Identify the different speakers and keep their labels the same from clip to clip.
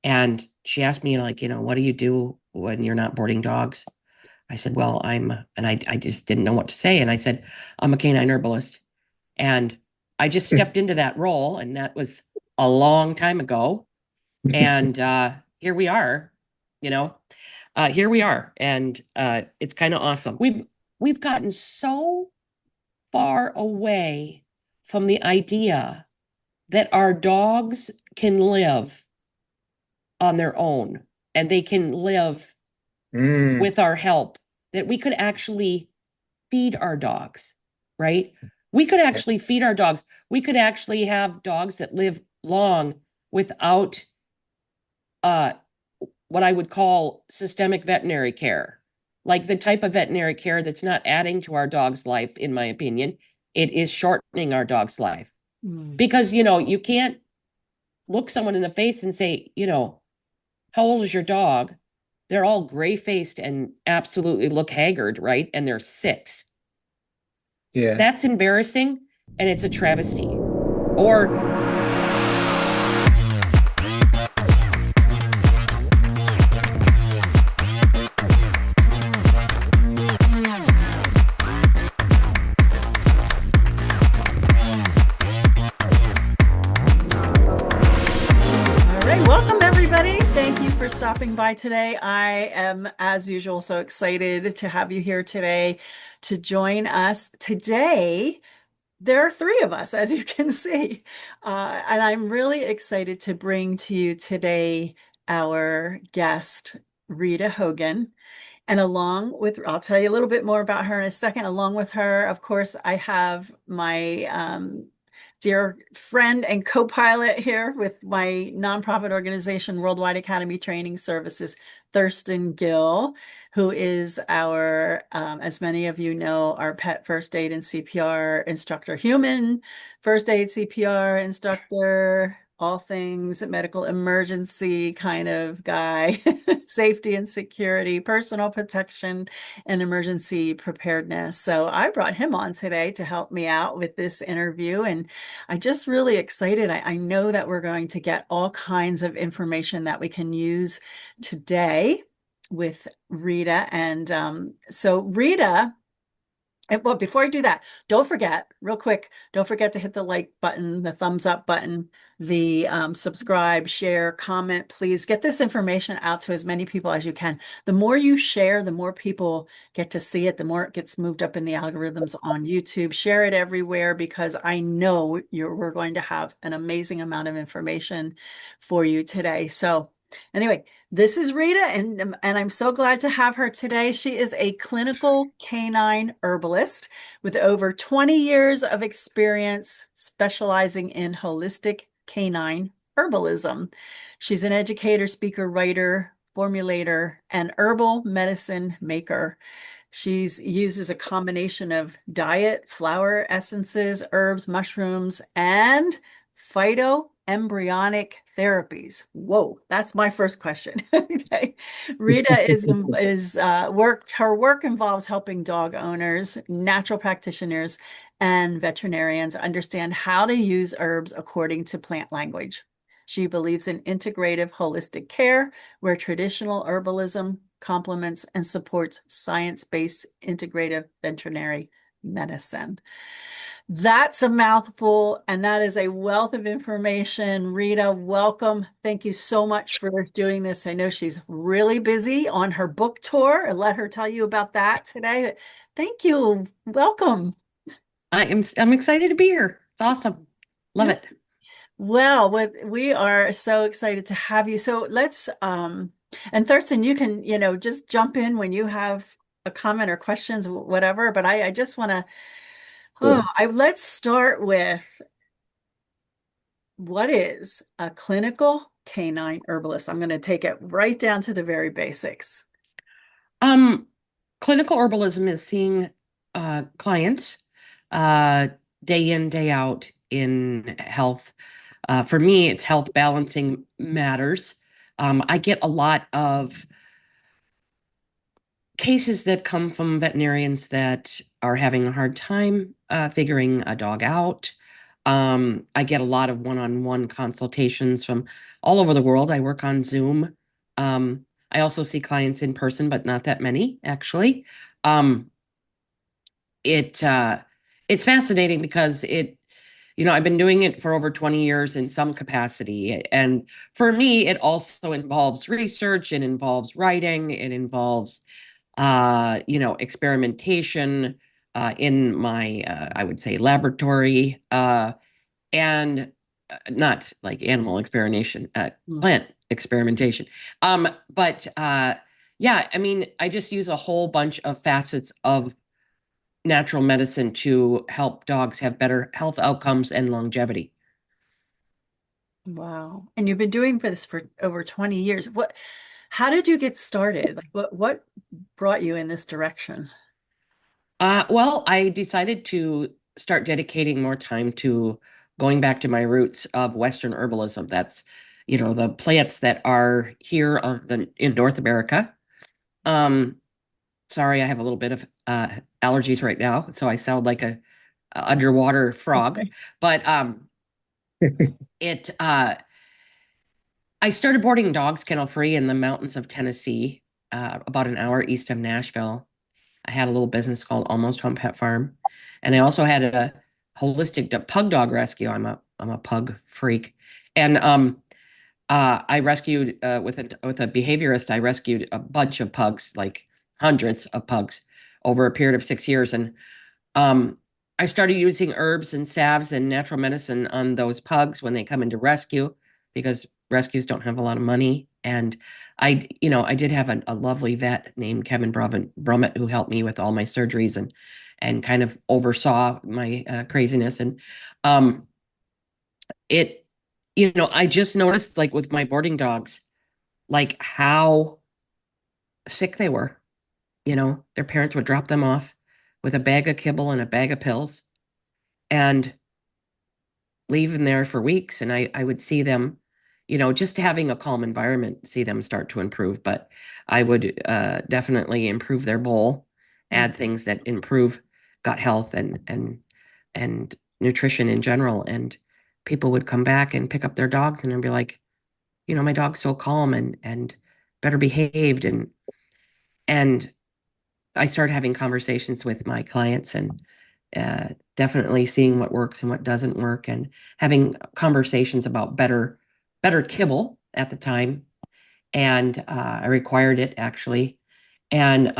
Speaker 1: And she asked me, like, what do you do when you're not boarding dogs? I said, well, and I just didn't know what to say. And I said, I'm a canine herbalist. And I just stepped into that role. And that was a long time ago. And here we are, you know, here we are. And it's kind of awesome. We've gotten so far away from the idea that our dogs can live on their own and they can live
Speaker 2: Mm,
Speaker 1: with our help, that we could actually feed our dogs, right? We could
Speaker 2: yeah.
Speaker 1: actually feed our dogs. We could actually have dogs that live long without uh, what I would call systemic veterinary care, like the type of veterinary care that's not adding to our dog's life, in my opinion. It is shortening our dog's life
Speaker 3: Mm.
Speaker 1: because, you can't look someone in the face and say, how old is your dog? They're all gray faced and absolutely look haggard, right? And they're 6.
Speaker 2: Yeah.
Speaker 1: That's embarrassing and it's a travesty. Or
Speaker 3: All right, welcome everybody. Thank you for stopping by today. I am, as usual, so excited to have you here today to join us. Today, there are 3 of us, as you can see. And I'm really excited to bring to you today our guest, Rita Hogan. And along with, I'll tell you a little bit more about her in a second. Along with her, of course, I have my dear friend and co-pilot here with my nonprofit organization, Worldwide Academy Training Services, Thurston Gill, who is our, as many of you know, our pet first aid and CPR instructor, human first aid CPR instructor, all things medical emergency kind of guy, safety and security, personal protection, and emergency preparedness. So I brought him on today to help me out with this interview. And I'm just really excited. I know that we're going to get all kinds of information that we can use today with Rita. And so Rita, well, before I do that, don't forget, real quick, don't forget to hit the like button, the thumbs up button, the subscribe, share, comment. Please get this information out to as many people as you can. The more you share, the more people get to see it, the more it gets moved up in the algorithms on YouTube. Share it everywhere because I know we're going to have an amazing amount of information for you today. So anyway, this is Rita, and I'm so glad to have her today. She is a clinical canine herbalist with over 20 years of experience specializing in holistic canine herbalism. She's an educator, speaker, writer, formulator, and herbal medicine maker. She uses a combination of diet, flower essences, herbs, mushrooms, and phytoembryonic therapies. Whoa, that's my first question. Okay. Rita her work involves helping dog owners, natural practitioners, and veterinarians understand how to use herbs according to plant language. She believes in integrative holistic care where traditional herbalism complements and supports science-based integrative veterinary medicine. That's a mouthful, and that is a wealth of information. Rita, welcome. Thank you so much for doing this. I know she's really busy on her book tour, and let her tell you about that today. Thank you. Welcome.
Speaker 1: I'm excited to be here. It's awesome. Love
Speaker 3: Yeah.
Speaker 1: it.
Speaker 3: Well, we are so excited to have you. So let's and Thurston, you can, just jump in when you have a comment or questions, whatever. But I just want to
Speaker 2: Cool.
Speaker 3: let's start with what is a clinical canine herbalist? I'm going to take it right down to the very basics.
Speaker 1: Um, Clinical herbalism is seeing clients uh, day in, day out in health. For me, it's health balancing matters. I get a lot of cases that come from veterinarians that are having a hard time figuring a dog out. I get a lot of one-on-one consultations from all over the world. I work on Zoom. I also see clients in person, but not that many, actually. Um, it it's fascinating because I've been doing it for over 20 years in some capacity. And for me, it also involves research, it involves writing, it involves experimentation in my I would say laboratory, and not like animal experimentation, plant experimentation. But yeah, I mean, I just use a whole bunch of facets of natural medicine to help dogs have better health outcomes and longevity.
Speaker 3: Wow. And you've been doing this for over 20 years. How did you get started? Like what brought you in this direction?
Speaker 1: Well, I decided to start dedicating more time to going back to my roots of Western herbalism. That's, the plants that are here in North America. Um, Sorry, I have a little bit of allergies right now, so I sound like a underwater frog.
Speaker 3: Okay.
Speaker 1: But it I started boarding dogs kennel free in the mountains of Tennessee, about an hour east of Nashville. I had a little business called Almost Home Pet Farm, and I also had a holistic pug dog rescue. I'm a pug freak, and I rescued with a behaviorist. I rescued a bunch of pugs, like hundreds of pugs, over a period of 6 years, and um, I started using herbs and salves and natural medicine on those pugs when they come into rescue, because rescues don't have a lot of money. And I did have a lovely vet named Kevin Brummett who helped me with all my surgeries and kind of oversaw my craziness. And um, it, I just noticed, like with my boarding dogs, like how sick they were. Their parents would drop them off with a bag of kibble and a bag of pills and leave them there for weeks. And I would see them, just having a calm environment, see them start to improve. But I would definitely improve their bowl, add things that improve gut health and nutrition in general. And people would come back and pick up their dogs and then be like, my dog's so calm and better behaved. And I started having conversations with my clients and definitely seeing what works and what doesn't work, and having conversations about better kibble at the time. And I required it, actually. And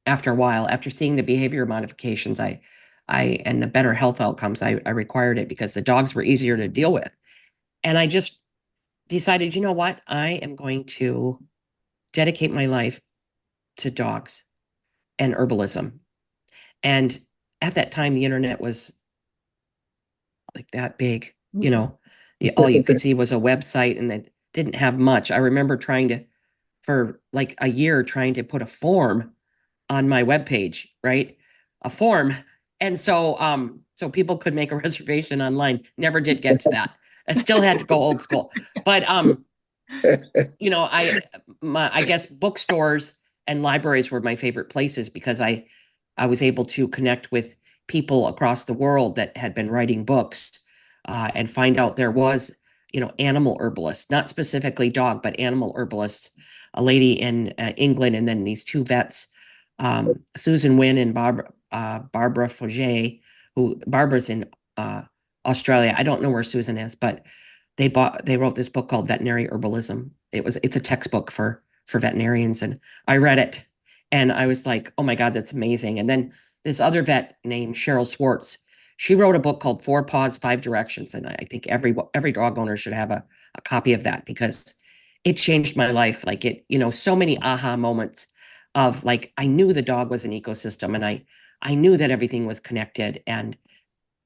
Speaker 1: after a while, after seeing the behavior modifications, I and the better health outcomes, I required it because the dogs were easier to deal with. And I just decided, you know what? I am going to dedicate my life to dogs and herbalism. And at that time, the internet was like that big, all you could see was a website and it didn't have much. I remember for like a year, trying to put a form on my webpage, right? A form. And so people could make a reservation online. Never did get to that. I still had to go old school. But I guess bookstores and libraries were my favorite places because I was able to connect with people across the world that had been writing books, and find out there was, animal herbalists, not specifically dog, but animal herbalists, a lady in England, and then these two vets, Susan Wynn and Barbara Foget, who Barbara's in Australia. I don't know where Susan is, but they wrote this book called Veterinary Herbalism. It's a textbook for veterinarians, and I read it and I was like, oh my God, that's amazing. And then this other vet named Cheryl Swartz, she wrote a book called Four Paws, Five Directions. And I think every dog owner should have a copy of that, because it changed my life. Like so many aha moments of, like, I knew the dog was an ecosystem, and I knew that everything was connected. And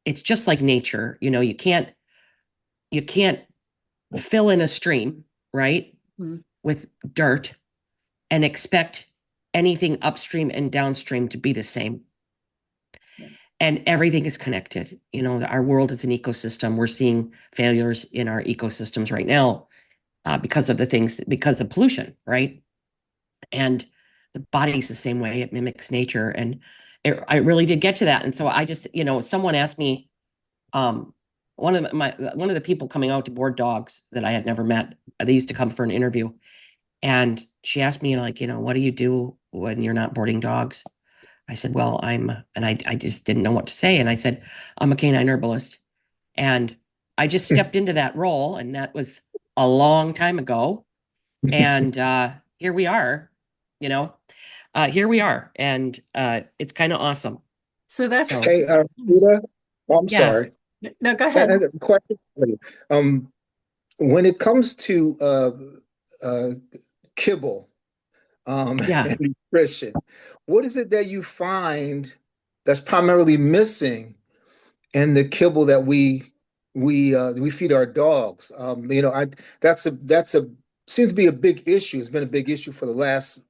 Speaker 1: it's just like nature. You can't fill in a stream, right? With dirt and expect anything upstream and downstream to be the same. And everything is connected. Our world is an ecosystem. We're seeing failures in our ecosystems right now, because of pollution, right? And the body's the same way. It mimics nature. And I really did get to that. And so I just, someone asked me, one of the people coming out to board dogs that I had never met, they used to come for an interview, and she asked me, like, what do you do when you're not boarding dogs? I said, well, I just didn't know what to say. And I said, I'm a canine herbalist. And I just stepped into that role, and that was a long time ago. And here we are, you know, here we are. And it's kind of awesome.
Speaker 3: So that's
Speaker 1: So,
Speaker 2: Hey, Rita, I'm
Speaker 1: yeah,
Speaker 2: sorry.
Speaker 3: no, go ahead.
Speaker 2: A question for you. When it comes to uh, kibble,
Speaker 1: yeah.
Speaker 2: and nutrition, what is it that you find that's primarily missing in the kibble that we feed our dogs? That's a seems to be a big issue. It's been a big issue for the last,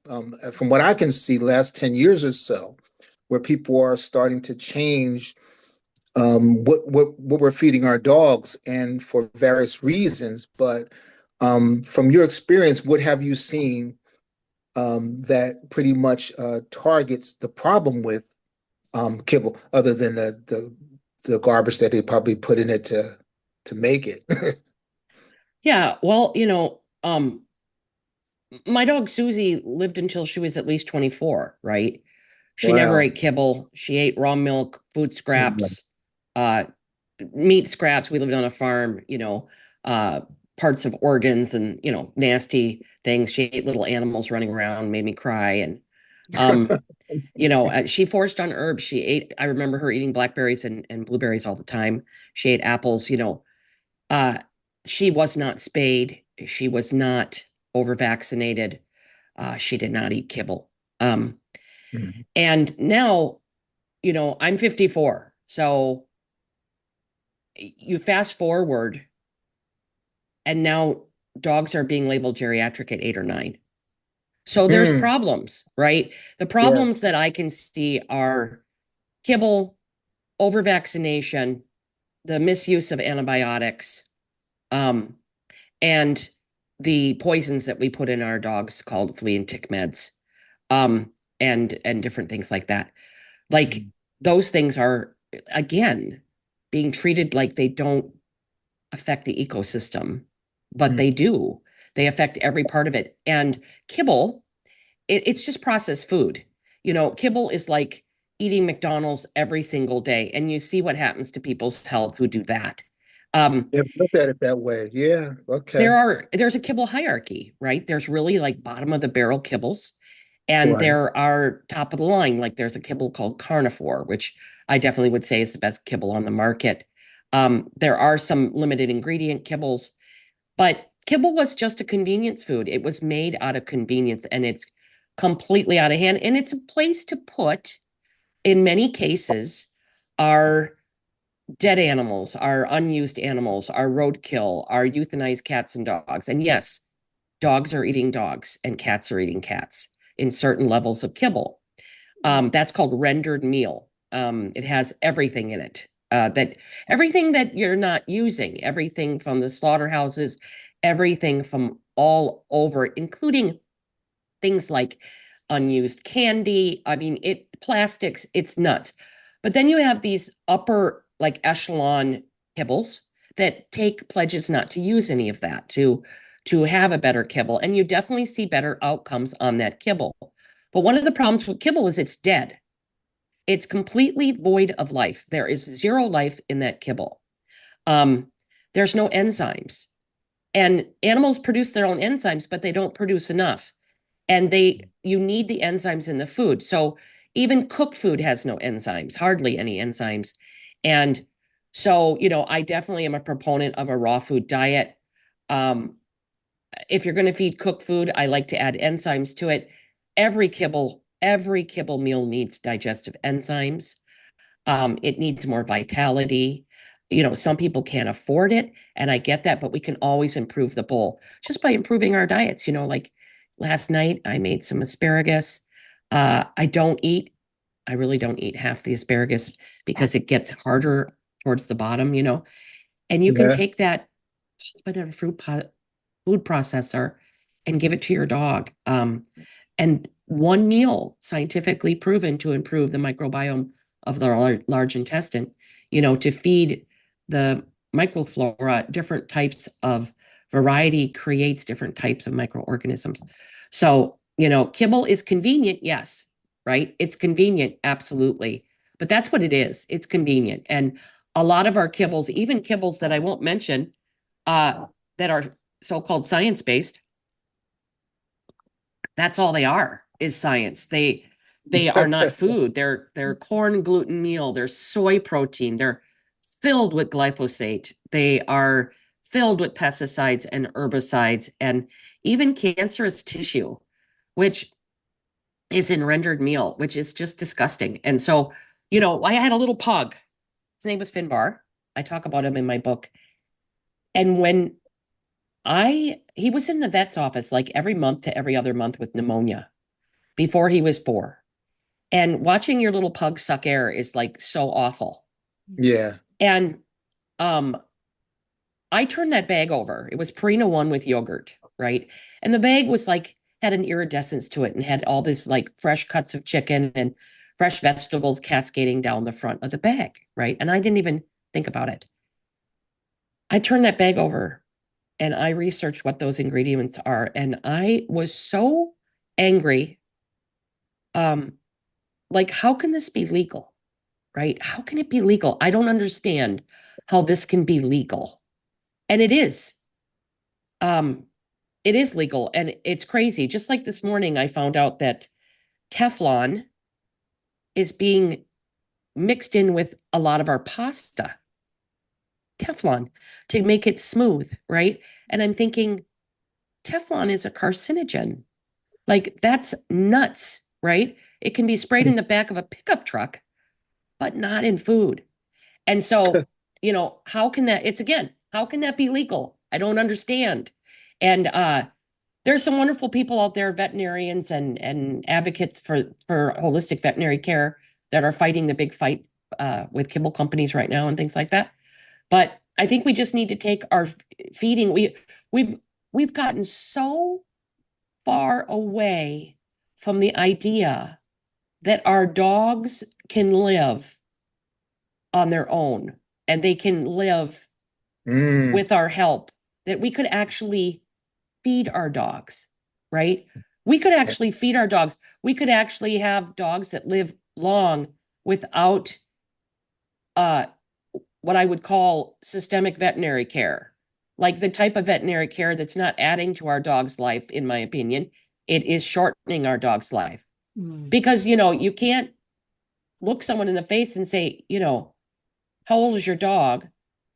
Speaker 2: from what I can see, last 10 years or so, where people are starting to change what we're feeding our dogs, and for various reasons. But from your experience, what have you seen that pretty much targets the problem with kibble, other than the garbage that they probably put in it to make it?
Speaker 1: Yeah. Well, my dog Susie lived until she was at least 24, right? She never
Speaker 2: Wow.
Speaker 1: ate kibble. She ate raw milk, food scraps, uh, meat scraps. We lived on a farm, uh, parts of organs and, nasty things. She ate little animals running around, made me cry. And, she forced on herbs. I remember her eating blackberries and blueberries all the time. She ate apples, uh, she was not spayed. She was not over vaccinated. She did not eat kibble.
Speaker 2: Mhm.
Speaker 1: And now, I'm 54. So you fast forward, and now dogs are being labeled geriatric at 8 or 9. So there's
Speaker 2: Hmm.
Speaker 1: problems, right? The
Speaker 2: Yeah.
Speaker 1: problems that I can see are kibble, over vaccination, the misuse of antibiotics, um, and the poisons that we put in our dogs called flea and tick meds, um, and different things like that. Like, those things are, again, being treated like they don't affect the ecosystem, but
Speaker 2: Mhm.
Speaker 1: they do. They affect every part of it. And kibble, it's just processed food. Kibble is like eating McDonald's every single day, and you see what happens to people's health who do that. Um,
Speaker 2: Yeah, look at it that way. Yeah. Okay.
Speaker 1: there's a kibble hierarchy, right? There's really like bottom of the barrel kibbles, and
Speaker 2: Right.
Speaker 1: there are top of the line. Like, there's a kibble called carnivore, which I definitely would say is the best kibble on the market. There are some limited ingredient kibbles, but kibble was just a convenience food. It was made out of convenience, and it's completely out of hand. And it's a place to put, in many cases, our dead animals, our unused animals, our roadkill, our euthanized cats and dogs. And yes, dogs are eating dogs and cats are eating cats in certain levels of kibble. That's called rendered meal. It has everything in it, that everything that you're not using, everything from the slaughterhouses, everything from all over, including things like unused candy. I mean, plastics, it's nuts. But then you have these upper, like, echelon kibbles that take pledges not to use any of that, to have a better kibble. And you definitely see better outcomes on that kibble. But one of the problems with kibble is it's dead. It's completely void of life. There is zero life in that kibble. Um, there's no enzymes. And animals produce their own enzymes, but they don't produce enough. And you need the enzymes in the food. So even cooked food has no enzymes, hardly any enzymes. And so, I definitely am a proponent of a raw food diet. Um, if you're going to feed cooked food, I like to add enzymes to it. Every kibble meal needs digestive enzymes. It needs more vitality. Some people can't afford it, and I get that, but we can always improve the bowl just by improving our diets. Like last night, I made some asparagus. I don't eat, I really don't eat half the asparagus because it gets harder towards the bottom, and you can
Speaker 2: Yeah.
Speaker 1: take that, put it in a food processor and give it to your dog. And one meal scientifically proven to improve the microbiome of the large intestine, to feed the microflora, different types of variety creates different types of microorganisms. So, kibble is convenient, yes, right? It's convenient, absolutely. But that's what it is. It's convenient. And a lot of our kibbles, even kibbles that I won't mention, that are so-called science-based, that's all they are, is science. They are not food. They're corn gluten meal, they're soy protein, they're filled with glyphosate, they are filled with pesticides and herbicides and even cancerous tissue, which is in rendered meal, which is just disgusting. And so, I had a little pug. His name was Finbar. I talk about him in my book. And when he was in the vet's office like every month to every other month with pneumonia before he was 4. And watching your little pug suck air is like so awful.
Speaker 2: Yeah.
Speaker 1: And I turned that bag over. It was Purina 1 with yogurt, right? And the bag was like, had an iridescence to it and had all this like fresh cuts of chicken and fresh vegetables cascading down the front of the bag, right? And I didn't even think about it. I turned that bag over and I researched what those ingredients are. And I was so angry. Like, how can this be legal? Right? How can it be legal? I don't understand how this can be legal. And it is. It is legal and it's crazy. Just like this morning, I found out that Teflon is being mixed in with a lot of our pasta. Teflon to make it smooth, right? And I'm thinking, Teflon is a carcinogen. Like, that's nuts, right? It can be sprayed in the back of a pickup truck, but not in food. And so, how can how can that be legal? I don't understand. And there's some wonderful people out there, veterinarians and advocates for holistic veterinary care that are fighting the big fight with kibble companies right now and things like that. But I think we just need to take our feeding. We've gotten so far away from the idea that our dogs can live on their own and they can live with our help, that we could actually feed our dogs, right? We could actually feed our dogs. We could actually have dogs that live long without what I would call systemic veterinary care, like the type of veterinary care that's not adding to our dog's life, in my opinion. It is shortening our dog's life. Because, you can't look someone in the face and say, how old is your dog?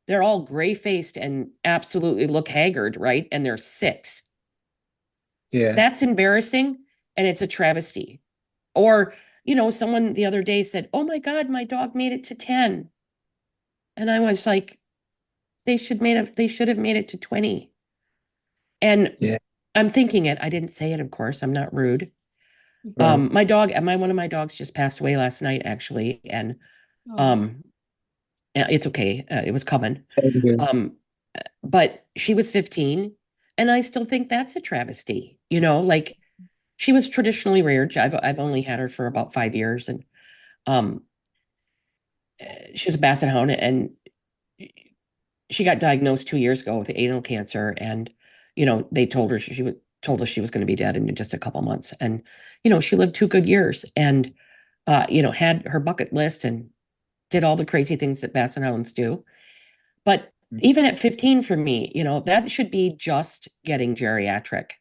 Speaker 1: They're all gray-faced and absolutely look haggard, right? And they're 6.
Speaker 2: Yeah.
Speaker 1: That's embarrassing, and it's a travesty. Or, someone the other day said, oh my God, my dog made it to 10. And I was like, they should have made it to 20. And I'm thinking it. I didn't say it, of course. I'm not rude. One of my dogs just passed away last night, actually, and it's okay. It was coming. But she was 15, and I still think that's a travesty. Like, she was traditionally reared. I've only had her for about 5 years, and she was a basset hound, and she got diagnosed 2 years ago with anal cancer, and they told us she was going to be dead in just a couple months, and she lived 2 good years, and had her bucket list and did all the crazy things that basset hounds do. But even at 15, for me, that should be just getting geriatric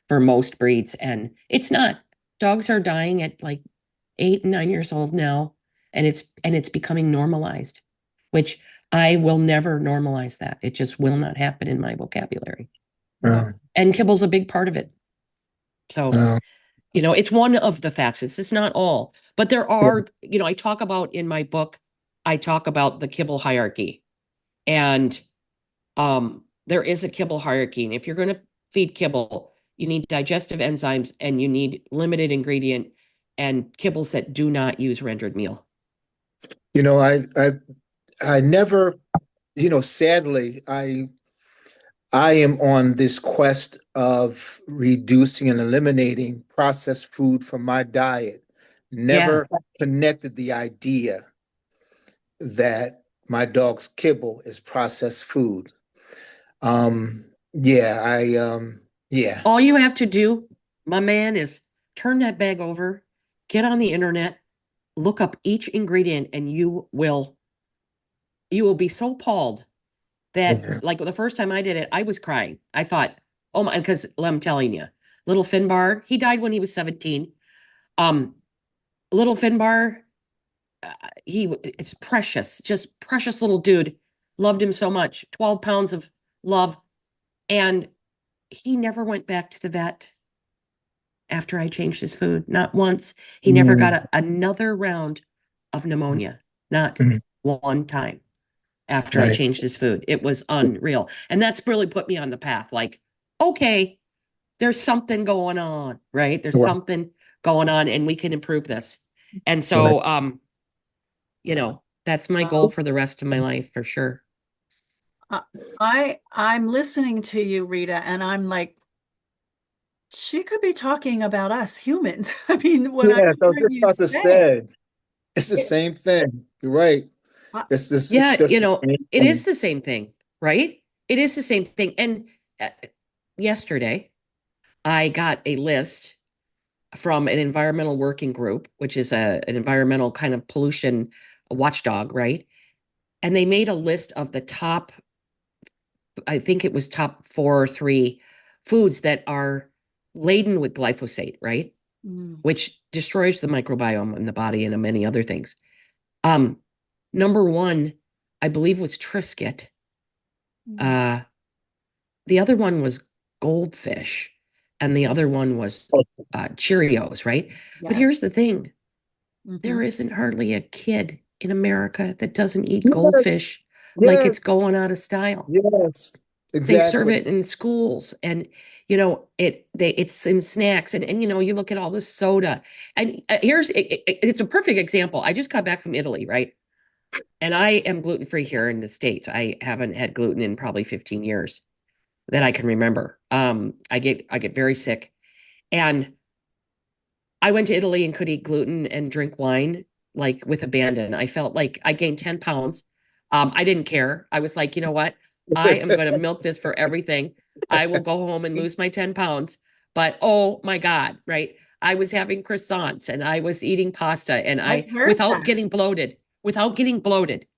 Speaker 1: for most breeds, and it's not. Dogs are dying at like 8 and 9 years old now, and it's becoming normalized, which I will never normalize that. It just will not happen in my vocabulary. And kibble's a big part of it. So, it's one of the facets. It's not all, but there are, I talk about in my book, I talk about the kibble hierarchy, and there is a kibble hierarchy. And if you're going to feed kibble, you need digestive enzymes and you need limited ingredient and kibbles that do not use rendered meal.
Speaker 2: I never, sadly, I am on this quest of reducing and eliminating processed food from my diet. Never connected the idea that my dog's kibble is processed food. Yeah, yeah.
Speaker 1: All you have to do, my man, is turn that bag over, get on the internet, look up each ingredient, and you will be so appalled that,
Speaker 2: Yeah.
Speaker 1: like, the first time I did it, I was crying. I thought, oh my, because I'm telling you, little Finbar, he died when he was 17. Um, little Finbar, it's precious, just precious little dude. Loved him so much, 12 pounds of love. And he never went back to the vet after I changed his food. Not once. He never got
Speaker 2: Mm,
Speaker 1: another round of pneumonia. Not
Speaker 2: mm,
Speaker 1: one time after I
Speaker 2: right.
Speaker 1: changed his food. It was unreal. And that's really put me on the path. Like, okay, there's something going on, right? There's
Speaker 2: Right.
Speaker 1: something going on and we can improve this. And
Speaker 2: Right.
Speaker 1: so, that's my goal for the rest of my life for sure.
Speaker 3: Uh, I'm listening to you, Rita, and I'm like, she could be talking about us humans. I mean, what I'm
Speaker 2: Yes, I was
Speaker 3: hearing
Speaker 2: just
Speaker 3: you
Speaker 2: about to
Speaker 3: say,
Speaker 2: say. It's the
Speaker 3: it,
Speaker 2: same thing. You're right.
Speaker 3: uh,
Speaker 2: It's
Speaker 1: Yeah,
Speaker 2: just the same
Speaker 1: it is
Speaker 2: thing.
Speaker 1: the same thing, right? It is the same thing. And yesterday, I got a list from an environmental working group, which is an environmental kind of pollution watchdog, right? And they made a list of the top, I think it was top 4 or 3 foods that are laden with glyphosate, right?
Speaker 3: mm,
Speaker 1: Which destroys the microbiome in the body and many other things. Um, Number one, I believe was Triscuit.
Speaker 3: mm,
Speaker 1: Uh, the other one was goldfish, and the other one was Cheerios, right? But
Speaker 3: yes.
Speaker 1: here's the thing:
Speaker 3: Hmm.
Speaker 1: there isn't hardly a kid in America that doesn't eat
Speaker 2: Yes,
Speaker 1: goldfish like
Speaker 2: yes,
Speaker 1: it's going out of style.
Speaker 2: yes.
Speaker 1: They serve
Speaker 2: Exactly.
Speaker 1: it in schools, and it's in snacks, and you look at all the soda, and it's a perfect example. I just got back from Italy, right? And I am gluten free here in the States. I haven't had gluten in probably 15 years that I can remember. I get very sick, and I went to Italy and could eat gluten and drink wine like with abandon. I felt like I gained 10 pounds. I didn't care. I was like, you know what? I am going to milk this for everything. I will go home and lose my 10 pounds. But oh my God, right? I was having croissants and I was eating pasta and
Speaker 3: I've
Speaker 1: I,
Speaker 3: heard that.
Speaker 1: without getting bloated,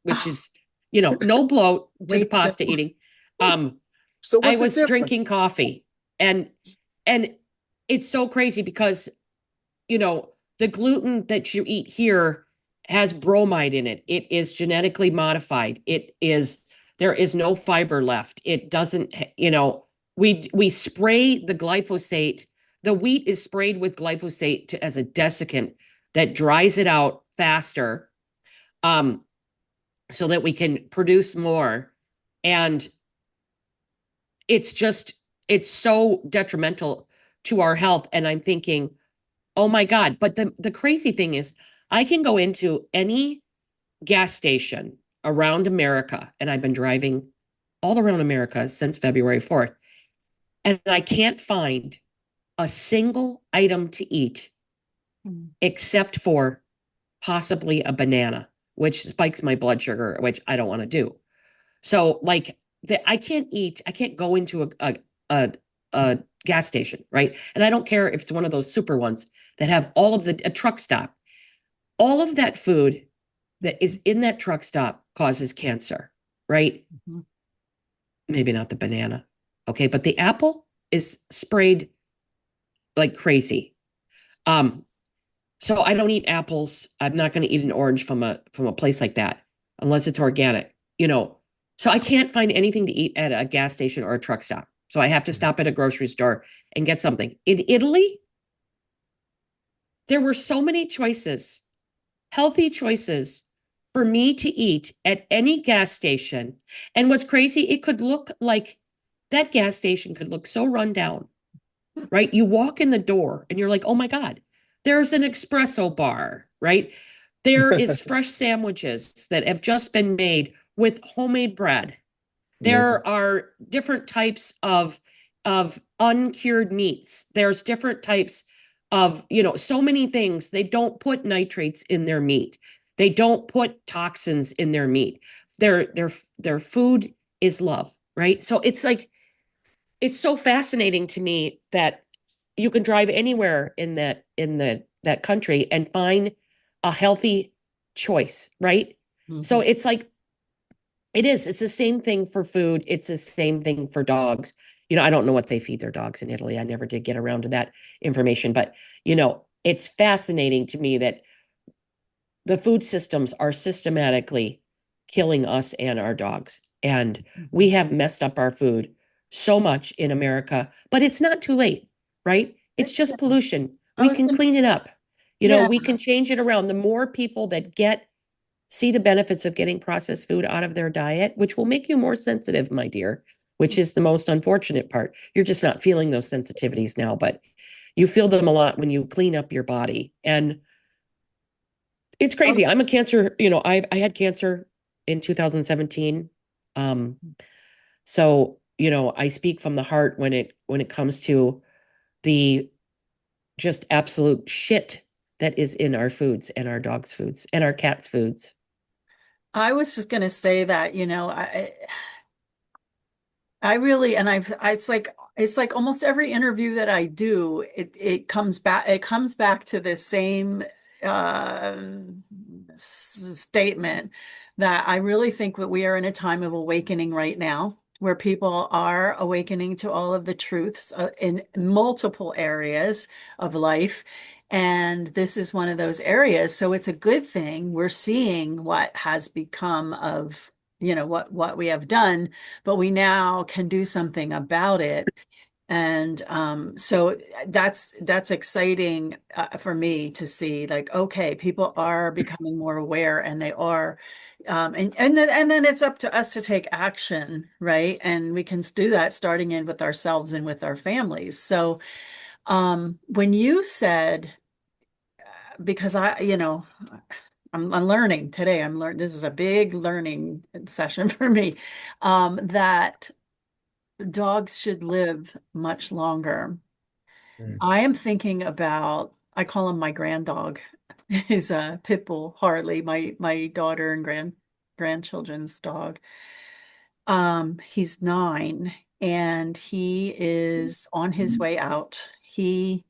Speaker 1: which is, no bloat to
Speaker 3: Way
Speaker 1: the
Speaker 3: to go.
Speaker 1: pasta eating. Um,
Speaker 2: So
Speaker 1: I
Speaker 2: what's the
Speaker 1: was
Speaker 2: difference?
Speaker 1: drinking coffee and and it's so crazy because the gluten that you eat here has bromide in it. It is genetically modified. There is no fiber left. It doesn't, we spray the glyphosate. The wheat is sprayed with glyphosate as a desiccant that dries it out faster, um, so that we can produce more. And it's just, it's so detrimental to our health. And I'm thinking, oh my God. But the crazy thing is, I can go into any gas station around America, and I've been driving all around America since February 4th, and I can't find a single item to eat
Speaker 3: Mm.
Speaker 1: except for possibly a banana, which spikes my blood sugar, which I don't want to do. So, like, I can't go into a, a gas station, right? And I don't care if it's one of those super ones that have all of a truck stop. All of that food that is in that truck stop causes cancer, right?
Speaker 3: Mhm.
Speaker 1: Maybe not the banana. Okay, but the apple is sprayed like crazy. Um, so I don't eat apples. I'm not going to eat an orange from a place like that unless it's organic, So I can't find anything to eat at a gas station or a truck stop. So I have to stop at a grocery store and get something. In Italy, there were so many choices, healthy choices for me to eat at any gas station. And what's crazy, it could look like that gas station could look so run down, right? You walk in the door and you're like, oh my God, there's an espresso bar, right? There is fresh sandwiches that have just been made with homemade bread.
Speaker 2: Yeah.
Speaker 1: There are different types of uncured meats. There's different types of, so many things. They don't put nitrates in their meat. They don't put toxins in their meat. their food is love, right? So it's like, it's so fascinating to me that you can drive anywhere that country and find a healthy choice, right? So
Speaker 3: Mhm.
Speaker 1: it's like, it's the same thing for food. It's the same thing for dogs. I don't know what they feed their dogs in Italy. I never did get around to that information, but it's fascinating to me that the food systems are systematically killing us and our dogs. And we
Speaker 3: Mhm.
Speaker 1: have messed up our food so much in America, but it's not too late, right? It's
Speaker 3: Yeah.
Speaker 1: just pollution.
Speaker 3: I
Speaker 1: We
Speaker 3: was
Speaker 1: can
Speaker 3: gonna,
Speaker 1: clean it up.
Speaker 3: yeah.
Speaker 1: We can change it around. The more people that see the benefits of getting processed food out of their diet, which will make you more sensitive, my dear, which is the most unfortunate part. You're just not feeling those sensitivities now, but you feel them a lot when you clean up your body. And it's
Speaker 3: I
Speaker 1: crazy.
Speaker 3: was,
Speaker 1: I'm a cancer, I had cancer in 2017. Um, so, I speak from the heart when it comes to the just absolute shit that is in our foods and our dogs' foods and our cats' foods.
Speaker 3: I was just gonna say that, I really, and it's like almost every interview that I do, it comes back to this same uh, statement that I really think that we are in a time of awakening right now, where people are awakening to all of the truths in multiple areas of life. And this is one of those areas. So it's a good thing. We're seeing what has become of, what we have done, but we now can do something about it. And so that's exciting for me to see, like, okay, people are becoming more aware, and they are, and then it's up to us to take action, right? And we can do that starting in with ourselves and with our families. So when you said, because I'm learning today. I'm learning. This is a big learning session for me. That dogs should live much longer.
Speaker 2: Mm.
Speaker 3: I am thinking about, I call him my grand dog. He's a pit bull, Harley, my daughter and grandchildren's dog. He's 9 and he is on his way out. He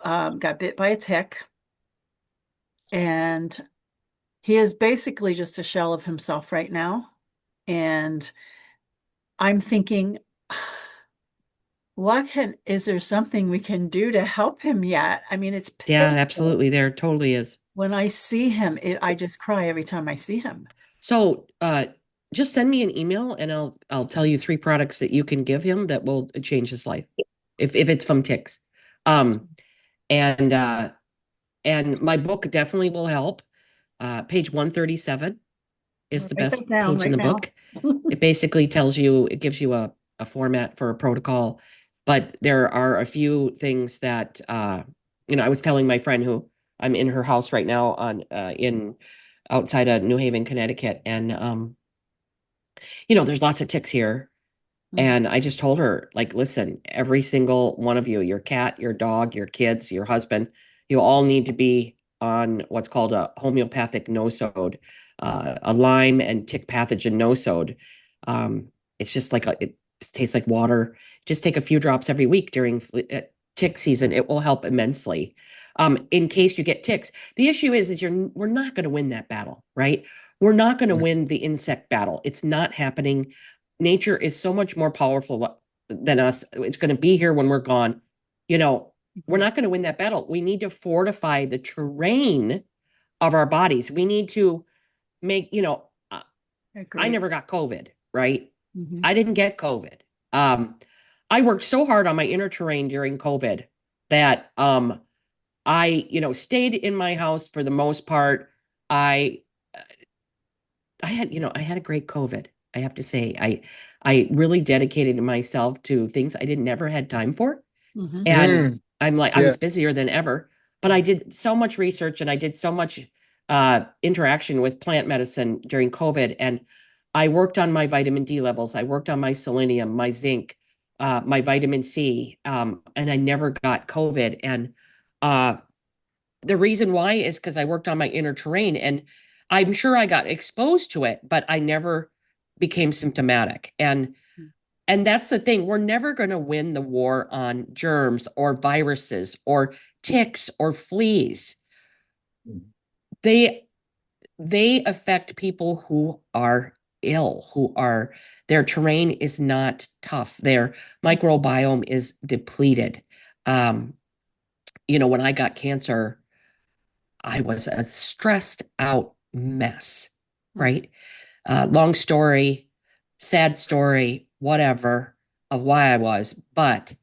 Speaker 3: got bit by a tick, and he is basically just a shell of himself right now. And I'm thinking, is there something we can do to help him yet? I mean, it's
Speaker 1: Yeah,
Speaker 3: pitiful.
Speaker 1: absolutely. There totally is.
Speaker 3: When I see him, I just cry every time I see him.
Speaker 1: So, just send me an email and I'll tell you 3 products that you can give him that will change his life if it's from ticks. Um, and and my book definitely will help. Page 137
Speaker 3: I'm
Speaker 1: is
Speaker 3: gonna
Speaker 1: the
Speaker 3: write
Speaker 1: best
Speaker 3: that down
Speaker 1: page in
Speaker 3: right
Speaker 1: the
Speaker 3: now.
Speaker 1: book. It gives you a format for a protocol, but there are a few things that I was telling my friend who I'm in her house right now on in outside of New Haven, Connecticut, and there's lots of ticks here.
Speaker 3: Mhm.
Speaker 1: And I just told her, like, listen, every single one of you, your cat, your dog, your kids, your husband, you all need to be on what's called a homeopathic nosode, a Lyme and tick pathogen nosode. It's just like it tastes like water. Just take a few drops every week during tick season. It will help immensely. In case you get ticks, the issue is we're not going to win that battle, right? We're not going to
Speaker 2: Mm.
Speaker 1: win the insect battle. It's not happening. Nature is so much more powerful than us. It's going to be here when we're gone. You know, we're
Speaker 3: Mhm.
Speaker 1: not going to win that battle. We need to fortify the terrain of our bodies. We need to make,
Speaker 3: I
Speaker 1: I
Speaker 3: agree.
Speaker 1: never got COVID, right?
Speaker 3: Mhm.
Speaker 1: I didn't get COVID. Um, I worked so hard on my inner terrain during COVID that I, stayed in my house for the most part. I I had a great COVID. I have to say, I really dedicated myself to things I didn't never had time for.
Speaker 3: Mhm.
Speaker 1: And
Speaker 2: Mm.
Speaker 1: I
Speaker 2: Yeah.
Speaker 1: was busier than ever, but I did so much research and I did so much interaction with plant medicine during COVID. And I worked on my vitamin D levels. I worked on my selenium, my zinc, my vitamin C, and I never got COVID. And uh, the reason why is because I worked on my inner terrain. And I'm sure I got exposed to it, but I never became symptomatic. And that's the thing. We're never going to win the war on germs or viruses or ticks or fleas. They they affect people who are ill, who are their terrain is not tough. Their microbiome is depleted. Um, when I got cancer, I was a stressed out mess, right? Long story, sad story, whatever of why I was, but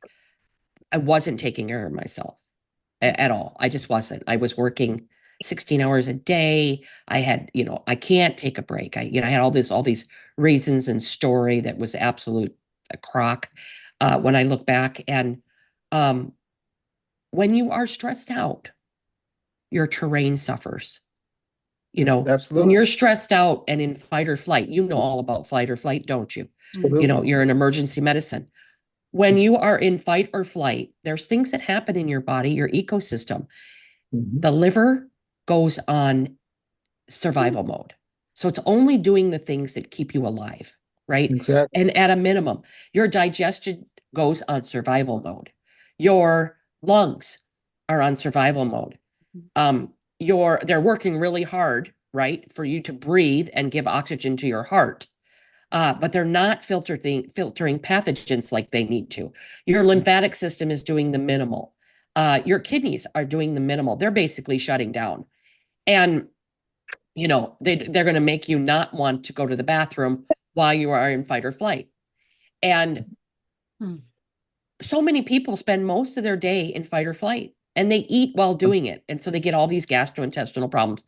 Speaker 1: I wasn't taking care of myself at all. I just wasn't. I was working 16 hours a day. I had, I can't take a break. I had all these reasons and story that was absolute a crock when I look back. And um, when you are stressed out, your terrain suffers. When
Speaker 2: Absolutely.
Speaker 1: you're stressed out and in fight or flight, you know all about fight or flight, don't you?
Speaker 2: Absolutely.
Speaker 1: You're in emergency medicine. When you are in fight or flight, there's things that happen in your body, your ecosystem.
Speaker 2: Mhm.
Speaker 1: The liver goes on survival mode. So it's only doing the things that keep you alive, right?
Speaker 2: Exactly.
Speaker 1: And at a minimum, your digestion goes on survival mode. Your lungs are on survival mode. They're working really hard, right, for you to breathe and give oxygen to your heart. But they're not filtering pathogens like they need to. Your lymphatic system is doing the minimal. Your kidneys are doing the minimal. They're basically shutting down. And, they're going to make you not want to go to the bathroom while you are in fight or flight. And so many people spend most of their day in fight or flight and they eat while doing it. And so they get all these gastrointestinal problems.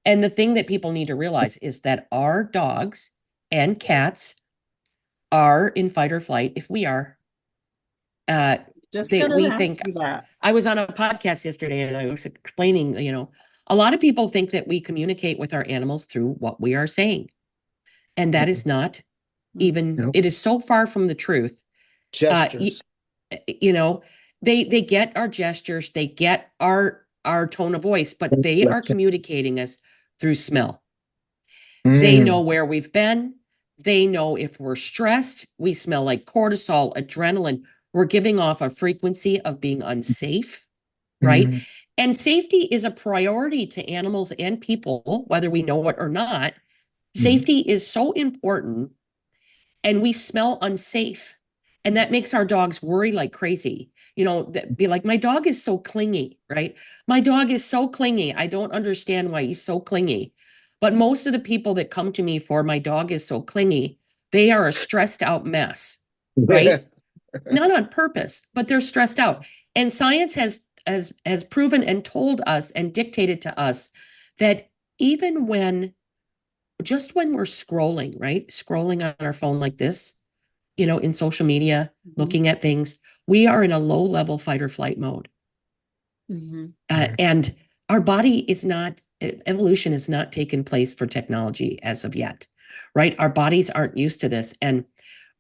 Speaker 1: And the thing that people need to realize is that our dogs and cats are in fight or flight if we are.
Speaker 3: Just gonna
Speaker 1: We
Speaker 3: ask
Speaker 1: think
Speaker 3: you that.
Speaker 1: I was on a podcast yesterday and I was explaining, a lot of people think that we communicate with our animals through what we are saying. And that is not even,
Speaker 2: Yep.
Speaker 1: it is so far from the truth.
Speaker 2: Gestures.
Speaker 1: You know, they get our gestures, they get our tone of voice, but they are communicating us through smell. They know
Speaker 2: Mm.
Speaker 1: where we've been. They know if we're stressed. We smell like cortisol, adrenaline. We're giving off a frequency of being unsafe, right?
Speaker 2: Mm.
Speaker 1: And safety is a priority to animals and people, whether we know it or not.
Speaker 2: Mm.
Speaker 1: Safety is so important, and we smell unsafe. And that makes our dogs worry like crazy. Be like, my dog is so clingy, right? My dog is so clingy. I don't understand why he's so clingy. But most of the people that come to me for my dog is so clingy, they are a stressed out mess, right? Not on purpose, but they're stressed out. And science has proven and told us and dictated to us that even when we're scrolling, right? Scrolling on our phone like this, in social media, looking at things, we are in a low level fight or flight mode. And our body evolution is not taken place for technology as of yet, right? Our bodies aren't used to this. And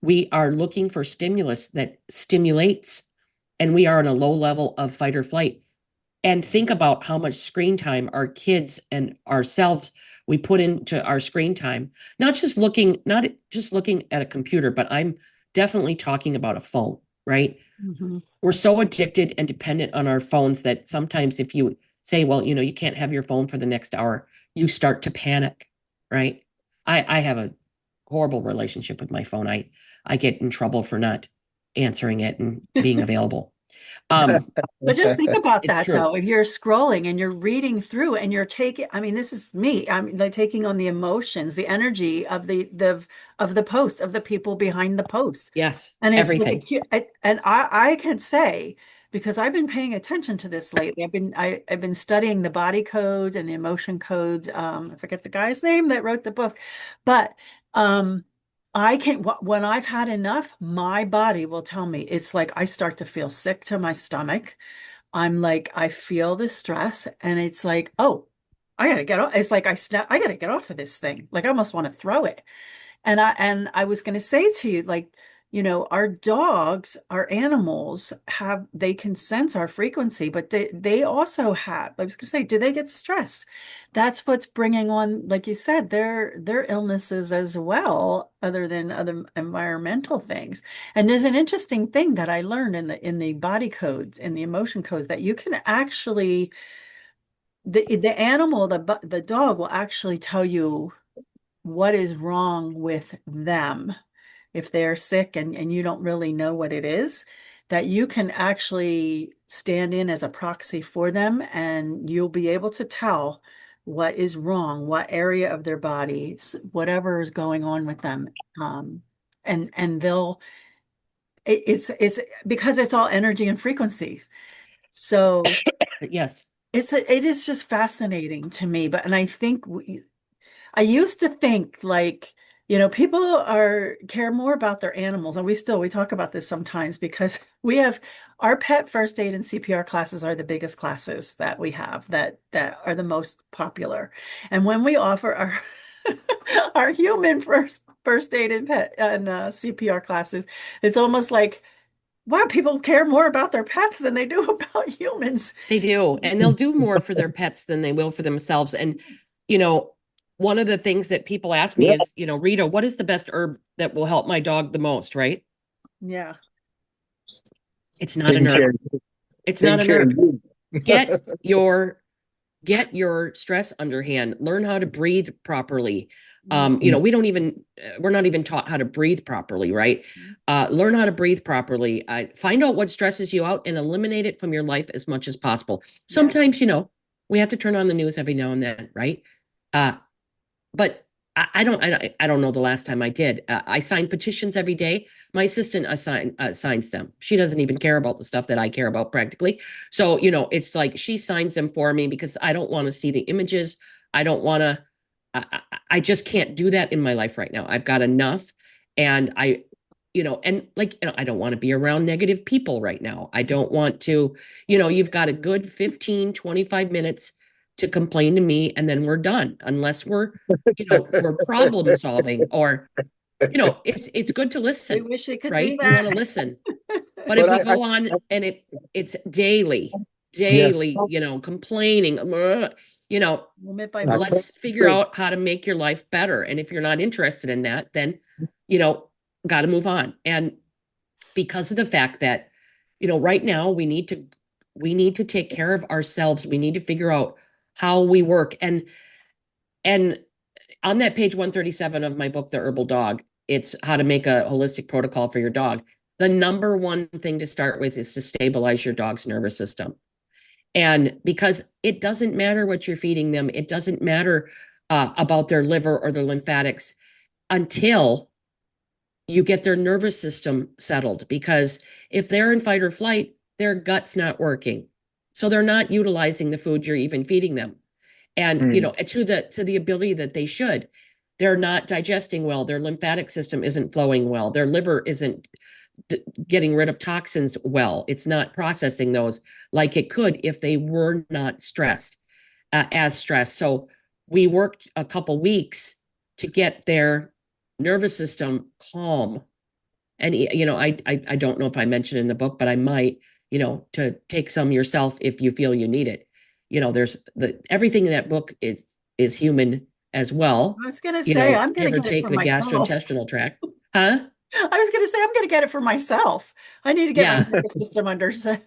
Speaker 1: we are looking for stimulus that stimulates, and we are in a low level of fight or flight. And think about how much screen time our kids and ourselves we put into our screen time. Not just looking at a computer, but I'm definitely talking about a phone, right? We're so addicted and dependent on our phones that sometimes if you say, well, you can't have your phone for the next hour, you start to panic, right? I have a horrible relationship with my phone. I get in trouble for not answering it and being available.
Speaker 3: But just think about
Speaker 1: It's
Speaker 3: that
Speaker 1: true.
Speaker 3: though. If you're scrolling and you're reading through and you're taking, I mean, this is me. I'm like taking on the emotions, the energy of the post, of the people behind the post.
Speaker 1: Yes,
Speaker 3: And it's like,
Speaker 1: everything.
Speaker 3: and I can say, because I've been paying attention to this lately. I've been studying the body codes and the emotion codes. I forget the guy's name that wrote the book, but I can when I've had enough, my body will tell me. It's like I start to feel sick to my stomach. I'm like, I feel the stress, and it's like, oh, I gotta get off. It's like I gotta get off of this thing. Like I almost want to throw it. And I was going to say to you, like, our dogs, our animals they can sense our frequency, but they also have, I was going to say, do they get stressed? That's what's bringing on, like you said, their illnesses as well, other than other environmental things. And there's an interesting thing that I learned in the body codes, in the emotion codes, that you can actually, the animal, the dog will actually tell you what is wrong with them if they're sick, and you don't really know what it is, that you can actually stand in as a proxy for them, and you'll be able to tell what is wrong, what area of their body, whatever is going on with them. And it's because it's all energy and frequencies. So
Speaker 1: Yes.
Speaker 3: it is just fascinating to me. And I think I used to think, like, people care more about their animals, and we talk about this sometimes, because we have our pet first aid and CPR classes are the biggest classes that we have, that are the most popular. And when we offer our our human first aid and pet and CPR classes, it's almost like, wow, people care more about their pets than they do about humans.
Speaker 1: They do. And they'll do more for their pets than they will for themselves. And, you know, one of the things that people ask me
Speaker 2: Yeah.
Speaker 1: is, Rita, what is the best herb that will help my dog the most, right?
Speaker 3: Yeah.
Speaker 1: It's not
Speaker 2: Taking
Speaker 1: an
Speaker 2: care,
Speaker 1: herb. It's not
Speaker 2: taking
Speaker 1: an
Speaker 2: care of
Speaker 1: herb.
Speaker 2: you.
Speaker 1: Get your get your stress under hand. Learn how to breathe properly. We're not even taught how to breathe properly, right? Learn how to breathe properly. Find out what stresses you out and eliminate it from your life as much as possible. Sometimes, we have to turn on the news every now and then, right? But I don't know the last time I did. I sign petitions every day. My assistant signs them. She doesn't even care about the stuff that I care about practically. So, it's like she signs them for me because I don't want to see the images. I don't want to, I just can't do that in my life right now. I've got enough. And I don't want to be around negative people right now. I don't want to, you've got a good 15-25 minutes to complain to me, and then we're done, unless we're problem solving, or it's good to
Speaker 3: We
Speaker 1: listen,
Speaker 3: wish it could do
Speaker 1: right? You want
Speaker 3: that.
Speaker 1: to listen. But if
Speaker 2: But
Speaker 1: we go on and it's daily,
Speaker 2: yes,
Speaker 1: complaining,
Speaker 3: Moment by
Speaker 2: I
Speaker 3: moment.
Speaker 1: let's
Speaker 2: totally
Speaker 1: figure
Speaker 2: agree.
Speaker 1: out how to make your life better. And if you're not interested in that, then you know got to move on. And because of the fact that right now we need to take care of ourselves. We need to figure out how we work. And on that page 137 of my book, The Herbal Dog, it's how to make a holistic protocol for your dog. The number one thing to start with is to stabilize your dog's nervous system. And because it doesn't matter what you're feeding them, it doesn't matter about their liver or their lymphatics until you get their nervous system settled. Because if they're in fight or flight, their gut's not working. So they're not utilizing the food you're even feeding them. And
Speaker 2: Mm.
Speaker 1: to the ability that they should. They're not digesting well. Their lymphatic system isn't flowing well. Their liver isn't getting rid of toxins well. It's not processing those like it could if they were not stressed, as stressed. So we worked a couple weeks to get their nervous system calm. And I don't know if I mentioned in the book, but I might, to take some yourself if you feel you need it. There's everything in that book is human as well.
Speaker 3: I was gonna say, I'm
Speaker 1: Give
Speaker 3: gonna
Speaker 1: or
Speaker 3: get it
Speaker 1: take
Speaker 3: for
Speaker 1: the
Speaker 3: myself.
Speaker 1: gastrointestinal tract. Huh?
Speaker 3: I was gonna say, I'm gonna get it for myself. I need to get my
Speaker 1: Yeah.
Speaker 3: nervous system under. So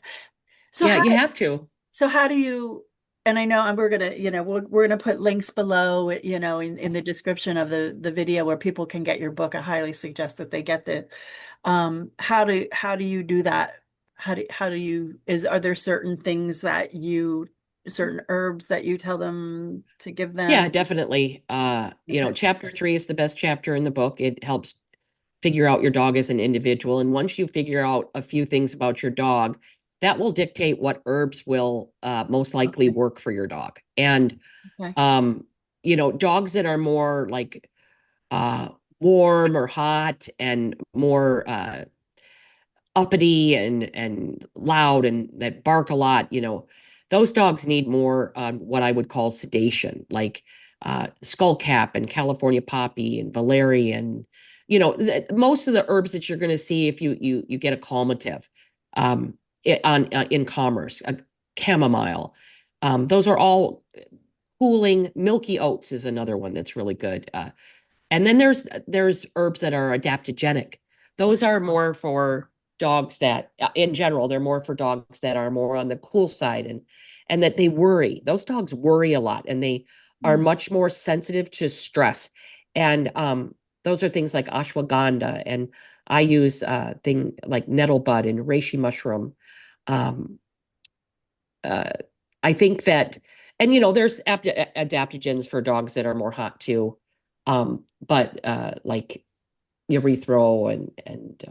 Speaker 1: Yeah,
Speaker 3: how
Speaker 1: you have to.
Speaker 3: so how do you? And I know we're gonna, we're gonna put links below, in the description of the video, where people can get your book. I highly suggest that they get this. How do you do that? How do you are there certain herbs that you tell them to give
Speaker 1: Yeah,
Speaker 3: them?
Speaker 1: definitely.
Speaker 3: Okay.
Speaker 1: Chapter 3 is the best chapter in the book. It helps figure out your dog as an individual. And once you figure out a few things about your dog, that will dictate what herbs will most likely
Speaker 3: Okay.
Speaker 1: work for your dog. And
Speaker 3: Okay.
Speaker 1: dogs that are more like uh, warm or hot and more uppity and loud and that bark a lot, those dogs need more what I would call sedation, like skullcap and California poppy and valerian, most of the herbs that you're going to see if you get a calmative in commerce, a chamomile, those are all cooling. Milky oats is another one that's really good. And then there's herbs that are adaptogenic. Those are more for dogs that, in general, they're more for dogs that are more on the cool side and that they worry. Those dogs worry a lot, and they are much more sensitive to stress. And those are things like ashwagandha, and I use thing like nettlebud and reishi mushroom. Um, uh, I think that, and there's adaptogens for dogs that are more hot too. But like urethral and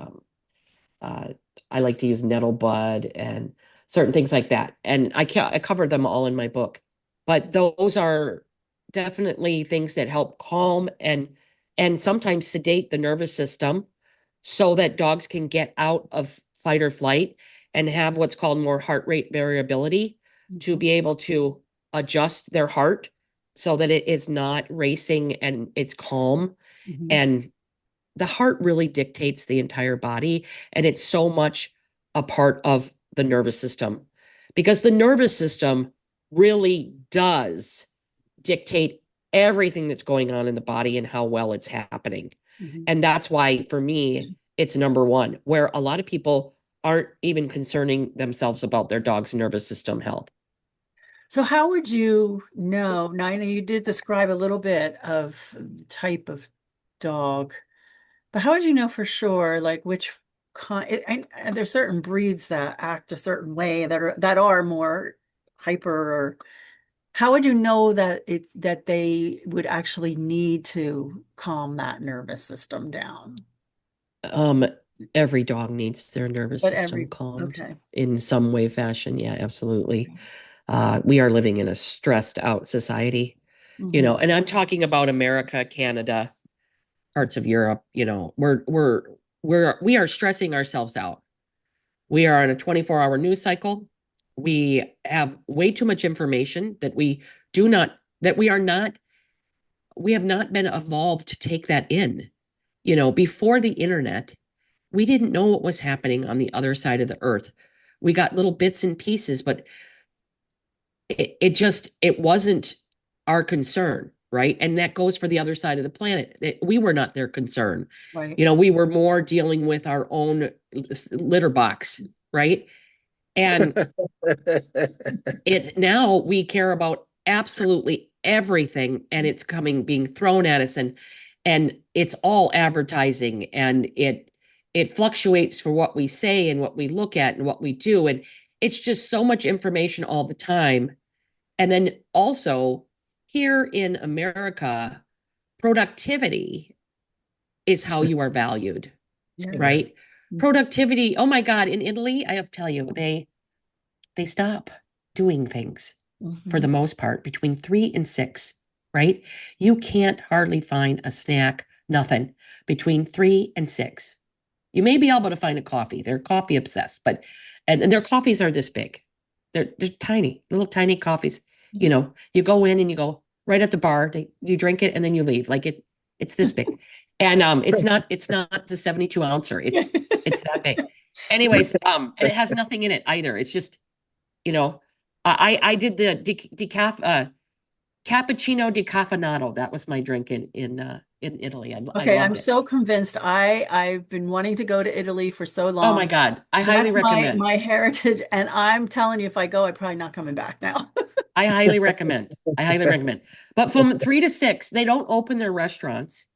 Speaker 1: uh, I like to use nettlebud and certain things like that. And I covered them all in my book. But those are definitely things that help calm and sometimes sedate the nervous system so that dogs can get out of fight or flight and have what's called more heart rate variability to be able to adjust their heart so that it is not racing and it's calm. And the heart really dictates the entire body, and it's so much a part of the nervous system because the nervous system really does dictate everything that's going on in the body and how well it's happening. And that's why, for me, it's number one, where a lot of people aren't even concerning themselves about their dog's nervous system health.
Speaker 3: So how would you know? Now, I know you did describe a little bit of the type of dog, but how would you know for sure, like which kind? And there's certain breeds that act a certain way that are more hyper, or how would you know that they would actually need to calm that nervous system down?
Speaker 1: Um, every dog needs their nervous
Speaker 3: But
Speaker 1: system calmed
Speaker 3: okay.
Speaker 1: in some way, fashion. Yeah, absolutely. We are living in a stressed out society, and I'm talking about America, Canada, parts of Europe. We are stressing ourselves out. We are on a 24-hour news cycle. We have way too much information that we have not been evolved to take that in. Before the internet, we didn't know what was happening on the other side of the earth. We got little bits and pieces, but it wasn't our concern, right? And that goes for the other side of the planet. We were not their concern.
Speaker 3: Right.
Speaker 1: We were more dealing with our own litter box, right? And now we care about absolutely everything, and it's being thrown at us, and it's all advertising, and it fluctuates for what we say and what we look at and what we do, and it's just so much information all the time. And then also here in America, productivity is how you are valued, right? Productivity. Oh my God, in Italy, I have to tell you, they stop doing things for the most part between 3 and 6, right? You can't hardly find a snack, nothing, between 3 and 6. You may be able to find a coffee. They're coffee obsessed, but and their coffees are this big. They're tiny, little tiny coffees. You go in and you go right at the bar, you drink it and then you leave. Like it's this big. And it's not the 72 ouncer. It's that big. Anyways, and it has nothing in it either. It's just, I did the cappuccino decaffeinato. That was my drink in Italy. I
Speaker 3: Okay, I'm
Speaker 1: loved it.
Speaker 3: so convinced. I've been wanting to go to Italy for so
Speaker 1: Oh my
Speaker 3: long.
Speaker 1: God. I highly
Speaker 3: That's
Speaker 1: recommend.
Speaker 3: my heritage, and I'm telling you, if I go, I'm probably not coming back now.
Speaker 1: I highly recommend. I highly recommend. But from 3 to 6, they don't open their restaurants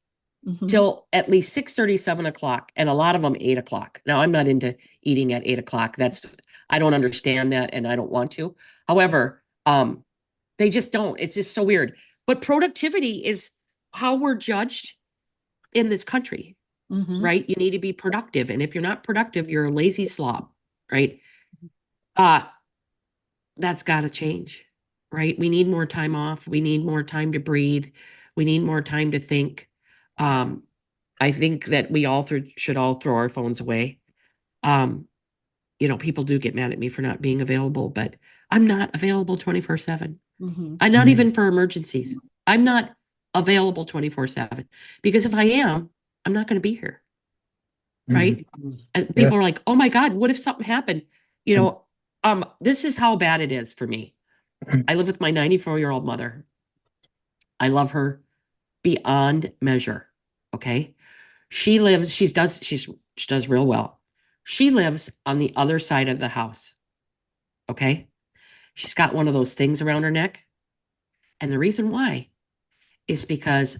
Speaker 1: till at least 6:30, 7 o'clock, and a lot of them 8 o'clock. Now, I'm not into eating at 8 o'clock. I don't understand that, and I don't want to. However, they just don't. It's just so weird. But productivity is how we're judged in this country, right? You need to be productive, and if you're not productive, you're a lazy slob, right? That's got to change, right? We need more time off. We need more time to breathe. We need more time to think. I think that we should all throw our phones away. People do get mad at me for not being available, but I'm not available 24/7. I'm not even for emergencies. I'm not available 24/7 because if I am, I'm not going to be here.
Speaker 2: Mhm.
Speaker 1: Right. And
Speaker 2: Yeah.
Speaker 1: people are like, oh my God, what if something happened? You know, this is how bad it is for me. I live with my 94-year-old mother. I love her beyond measure. Okay. She does real well. She lives on the other side of the house. Okay. She's got one of those things around her neck. And the reason why is because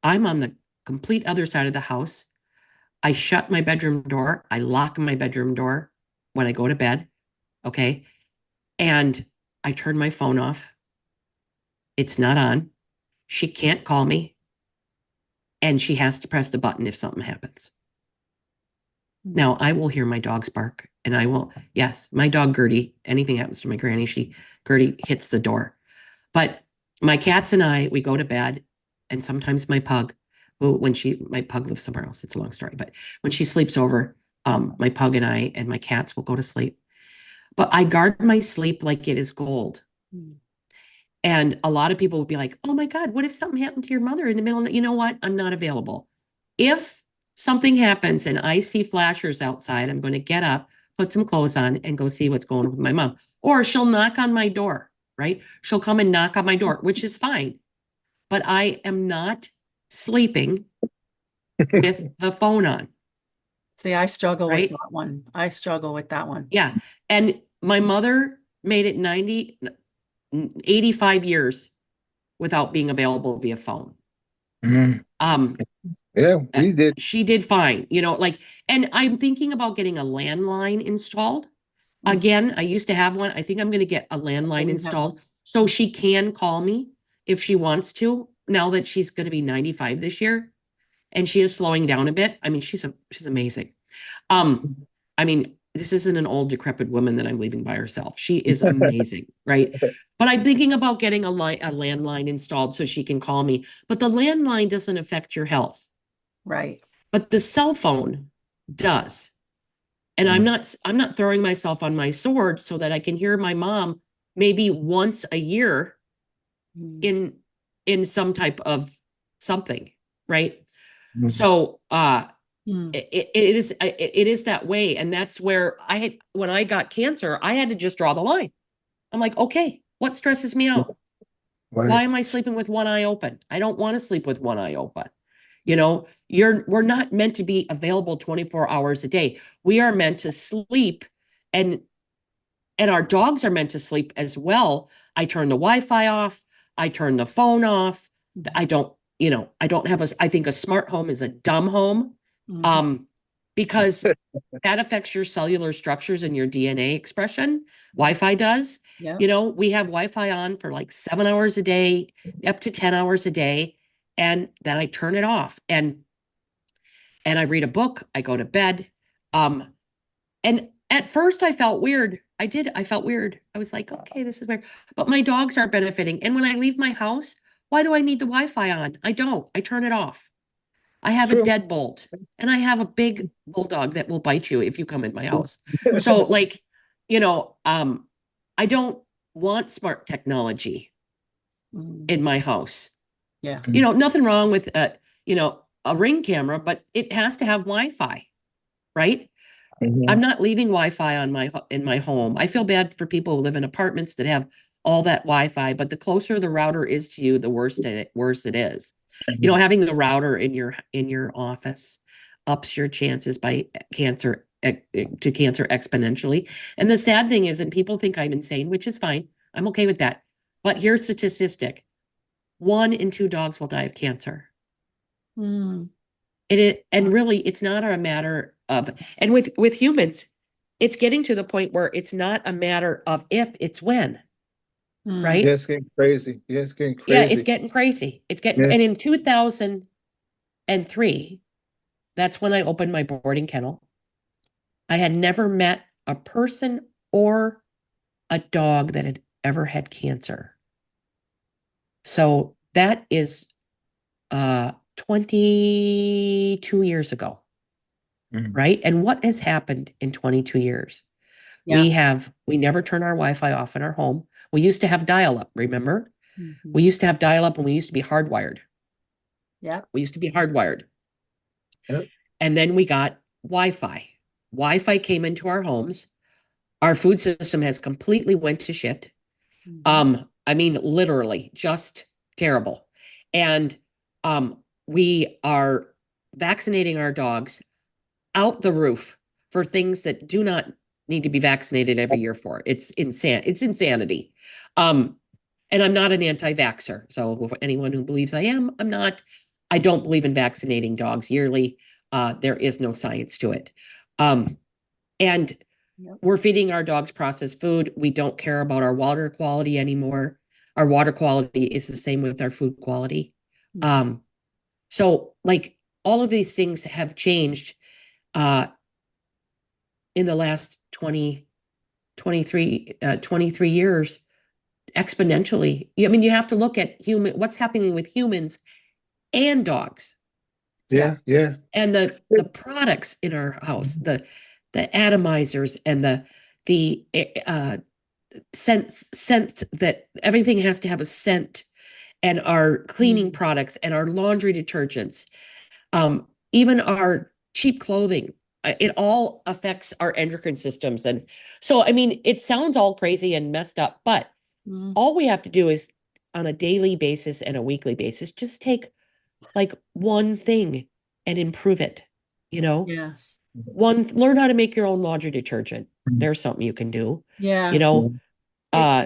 Speaker 1: I'm on the complete other side of the house. I shut my bedroom door. I lock my bedroom door when I go to bed. Okay. And I turn my phone off. It's not on. She can't call me. And she has to press the button if something happens. Now, I will hear my dogs bark and I will, yes, my dog Gertie, anything happens to my granny, Gertie hits the door. But my cats and I, we go to bed, and sometimes my pug, well, my pug lives somewhere else, it's a long story, but when she sleeps over, my pug and I and my cats will go to sleep. But I guard my sleep like it is gold. And a lot of people would be like, oh my God, what if something happened to your mother in the middle of the, you know what? I'm not available. If something happens and I see flashers outside, I'm going to get up, put some clothes on, and go see what's going on with my mom. Or she'll knock on my door, right? She'll come and knock on my door, which is fine. But I am not sleeping with the phone on,
Speaker 3: See, I struggle with
Speaker 1: right?
Speaker 3: that one. I struggle with that one.
Speaker 1: Yeah. And my mother made it 85 years without being available via phone.
Speaker 2: Mhm.
Speaker 1: Um,
Speaker 2: Yeah, we did.
Speaker 1: she did fine, like, and I'm thinking about getting a landline installed. Again, I used to have one. I think I'm going to get a landline
Speaker 3: We have
Speaker 1: installed
Speaker 3: one.
Speaker 1: so she can call me if she wants to, now that she's going to be 95 this year and she is slowing down a bit. I mean, she's amazing. I mean, this isn't an old decrepit woman that I'm leaving by herself. She is amazing, right? But I'm thinking about getting a landline installed so she can call me. But the landline doesn't affect your health,
Speaker 3: Right.
Speaker 1: but the cell phone does. And I'm not throwing myself on my sword so that I can hear my mom maybe once a year in some type of something, right?
Speaker 2: Mhm.
Speaker 1: So
Speaker 3: Mm.
Speaker 1: it is that way. And that's where when I got cancer, I had to just draw the line. I'm like, okay, what stresses me out?
Speaker 2: Right.
Speaker 1: Why am I sleeping with one eye open? I don't want to sleep with one eye open. We're not meant to be available 24 hours a day. We are meant to sleep, and our dogs are meant to sleep as well. I turn the Wi-Fi off. I turn the phone off. I don't, I don't have I think a smart home is a dumb home.
Speaker 3: Mhm.
Speaker 1: Because that affects your cellular structures and your DNA expression. Wi-Fi does.
Speaker 3: Yeah.
Speaker 1: We have Wi-Fi on for like 7 hours a day, up to 10 hours a day, and then I turn it off. And I read a book, I go to bed. And at first I felt weird. I felt weird. I was like, okay, this is weird. But my dogs are benefiting. And when I leave my house, why do I need the Wi-Fi on? I don't. I turn it off. I have a
Speaker 2: True.
Speaker 1: deadbolt, and I have a big bulldog that will bite you if you come in my house. So like, I don't want smart technology in my house.
Speaker 3: Yeah.
Speaker 1: Nothing wrong with a Ring camera, but it has to have Wi-Fi, right? I'm
Speaker 2: Mhm.
Speaker 1: not leaving Wi-Fi in my home. I feel bad for people who live in apartments that have all that Wi-Fi, but the closer the router is to you, the worse it is.
Speaker 2: Mhm.
Speaker 1: Having the router in your office ups your chances by cancer to cancer exponentially. And the sad thing is, and people think I'm insane, which is fine. I'm okay with that. But here's the statistic: 1 in 2 dogs will die of cancer.
Speaker 3: Mm.
Speaker 1: And really, it's not a matter of, and with humans, it's getting to the point where it's not a matter of if, it's when,
Speaker 3: Mm.
Speaker 2: Yeah,
Speaker 1: right?
Speaker 2: it's getting crazy. Yeah, it's getting
Speaker 1: Yeah, it's
Speaker 2: crazy.
Speaker 1: getting crazy.
Speaker 2: Yeah.
Speaker 1: And in 2003, that's when I opened my boarding kennel. I had never met a person or a dog that had ever had cancer. So that is 22 years ago,
Speaker 2: Mhm.
Speaker 1: right? And what has happened in 22 years?
Speaker 3: Yeah.
Speaker 1: We never turn our Wi-Fi off in our home. We used to have dial-up, remember?
Speaker 3: Mhm.
Speaker 1: We used to have dial-up and we used to be hardwired.
Speaker 3: Yeah.
Speaker 1: We used to be hardwired.
Speaker 2: Yep.
Speaker 1: And then we got Wi-Fi. Wi-Fi came into our homes. Our food system has completely went to shit. I mean, literally, just terrible. And we are vaccinating our dogs out the roof for things that do not need to be vaccinated every year for. It's insanity. And I'm not an anti-vaxxer. So anyone who believes I am, I'm not. I don't believe in vaccinating dogs yearly. There is no science to it. And we're feeding our dogs processed food. We don't care about our water quality anymore. Our water quality is the same with our food quality. So like all of these things have changed in the last 23 years exponentially. I mean, you have to look at what's happening with humans and dogs.
Speaker 2: Yeah.
Speaker 1: And the products in our house, the atomizers and the scent that everything has to have a scent, and our cleaning products and our laundry detergents, even our cheap clothing, it all affects our endocrine systems. And so, I mean, it sounds all crazy and messed up, but all we have to do is on a daily basis and a weekly basis, just take like one thing and improve it, you know?
Speaker 3: Yes.
Speaker 1: Learn how to make your own laundry detergent. There's something you can do.
Speaker 3: Yeah.
Speaker 1: You know,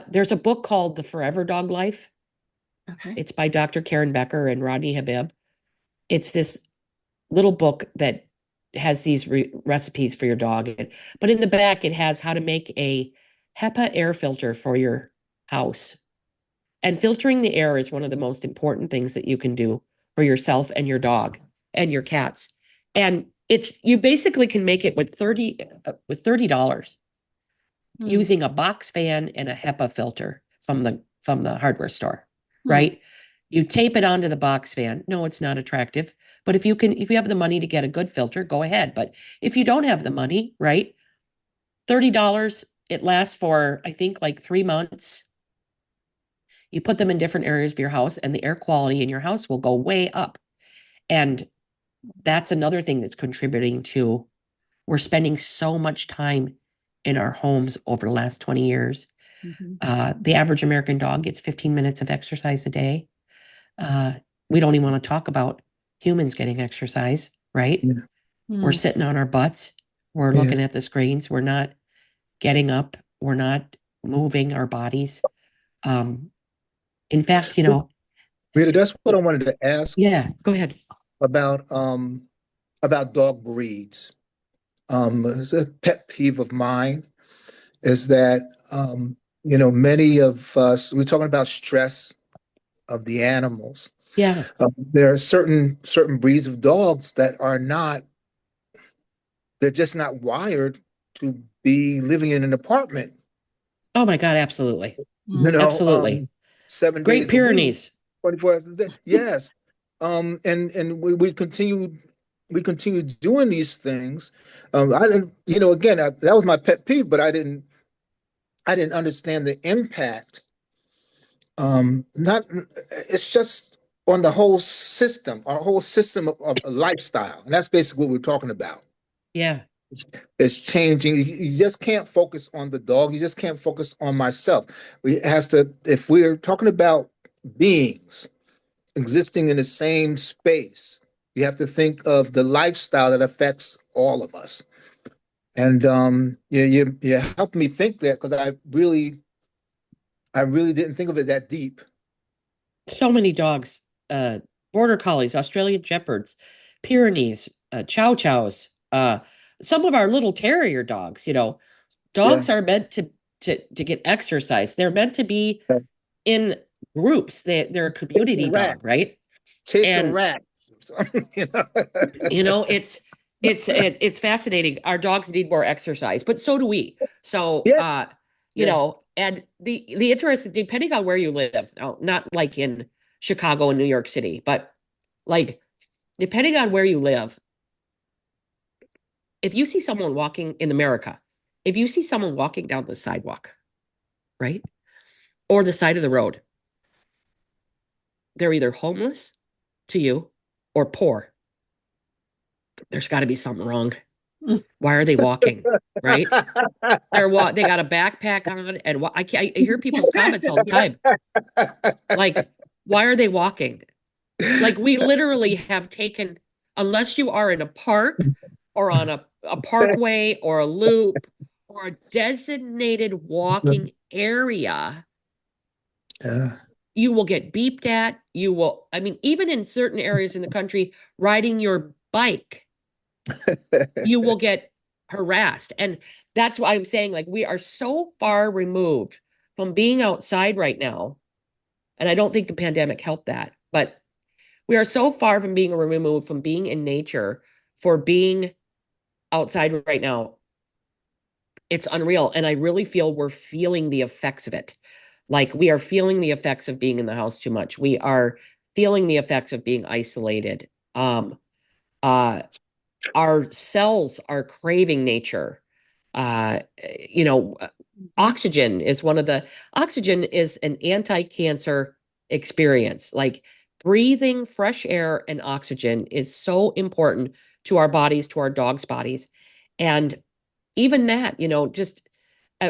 Speaker 1: there's a book called The Forever Dog Life.
Speaker 3: Okay.
Speaker 1: It's by Dr. Karen Becker and Rodney Habib. It's this little book that has these recipes for your dog. But in the back, it has how to make a HEPA air filter for your house. And filtering the air is one of the most important things that you can do for yourself and your dog and your cats. And you basically can make it with $30 using a box fan and a HEPA filter from the hardware store, right? You tape it onto the box fan. No, it's not attractive. But if you have the money to get a good filter, go ahead. But if you don't have the money, right? $30, it lasts for, I think, like 3 months. You put them in different areas of your house, and the air quality in your house will go way up. And that's another thing that's contributing to, we're spending so much time in our homes over the last 20 years. The average American dog gets 15 minutes of exercise a day. We don't even want to talk about humans getting exercise, right? We're sitting on our butts. We're looking at the screens. We're not getting up. We're not moving our bodies. In fact,
Speaker 2: Rita, that's what I wanted to ask.
Speaker 1: Yeah, go ahead.
Speaker 2: About dog breeds. It's a pet peeve of mine is that many of us, we're talking about stress of the animals.
Speaker 1: Yeah.
Speaker 2: There are certain breeds of dogs that are not, they're just not wired to be living in an apartment.
Speaker 1: Oh my God, absolutely. Absolutely.
Speaker 2: 7
Speaker 1: Great
Speaker 2: days
Speaker 1: Pyrenees.
Speaker 2: a week, 24 hours a day. Yes. And we continue doing these things. I didn't, again, that was my pet peeve, but I didn't understand the impact. Not, it's just on the whole system, our whole system of lifestyle, and that's basically what we're talking about.
Speaker 1: Yeah.
Speaker 2: It's changing. You just can't focus on the dog. You just can't focus on myself. If we're talking about beings existing in the same space, you have to think of the lifestyle that affects all of us. And you helped me think that, because I really didn't think of it that deep.
Speaker 1: So many dogs, border collies, Australian shepherds, Pyrenees, chow chows, some of our little terrier dogs. Dogs are meant to get exercise. They're meant to be in groups. They're a community dog, right?
Speaker 2: Chase a rat.
Speaker 1: It's fascinating. Our dogs need more exercise, but so do we. So and the interesting, depending on where you live, now, not like in Chicago and New York City, but like depending on where you live, if you see someone walking in America, if you see someone walking down the sidewalk, right, or the side of the road, they're either homeless to you or poor. there's got to be something wrong. Why are they walking? Right? They got a backpack on, and I hear people's comments all the time. Like, why are they walking? Like, we literally have taken, unless you are in a park or on a parkway or a loop or a designated walking area, you will get beeped at. I mean, even in certain areas in the country, riding your bike, you will get harassed. And that's why I'm saying, like, we are so far removed from being outside right now. And I don't think the pandemic helped that, but we are so far from being removed from being in nature for being outside right now. It's unreal. And I really feel we're feeling the effects of it. Like, we are feeling the effects of being in the house too much. We are feeling the effects of being isolated. Our cells are craving nature. Uh, you know, oxygen is an anti-cancer experience. Like, breathing fresh air and oxygen is so important to our bodies, to our dogs' bodies. And even that, just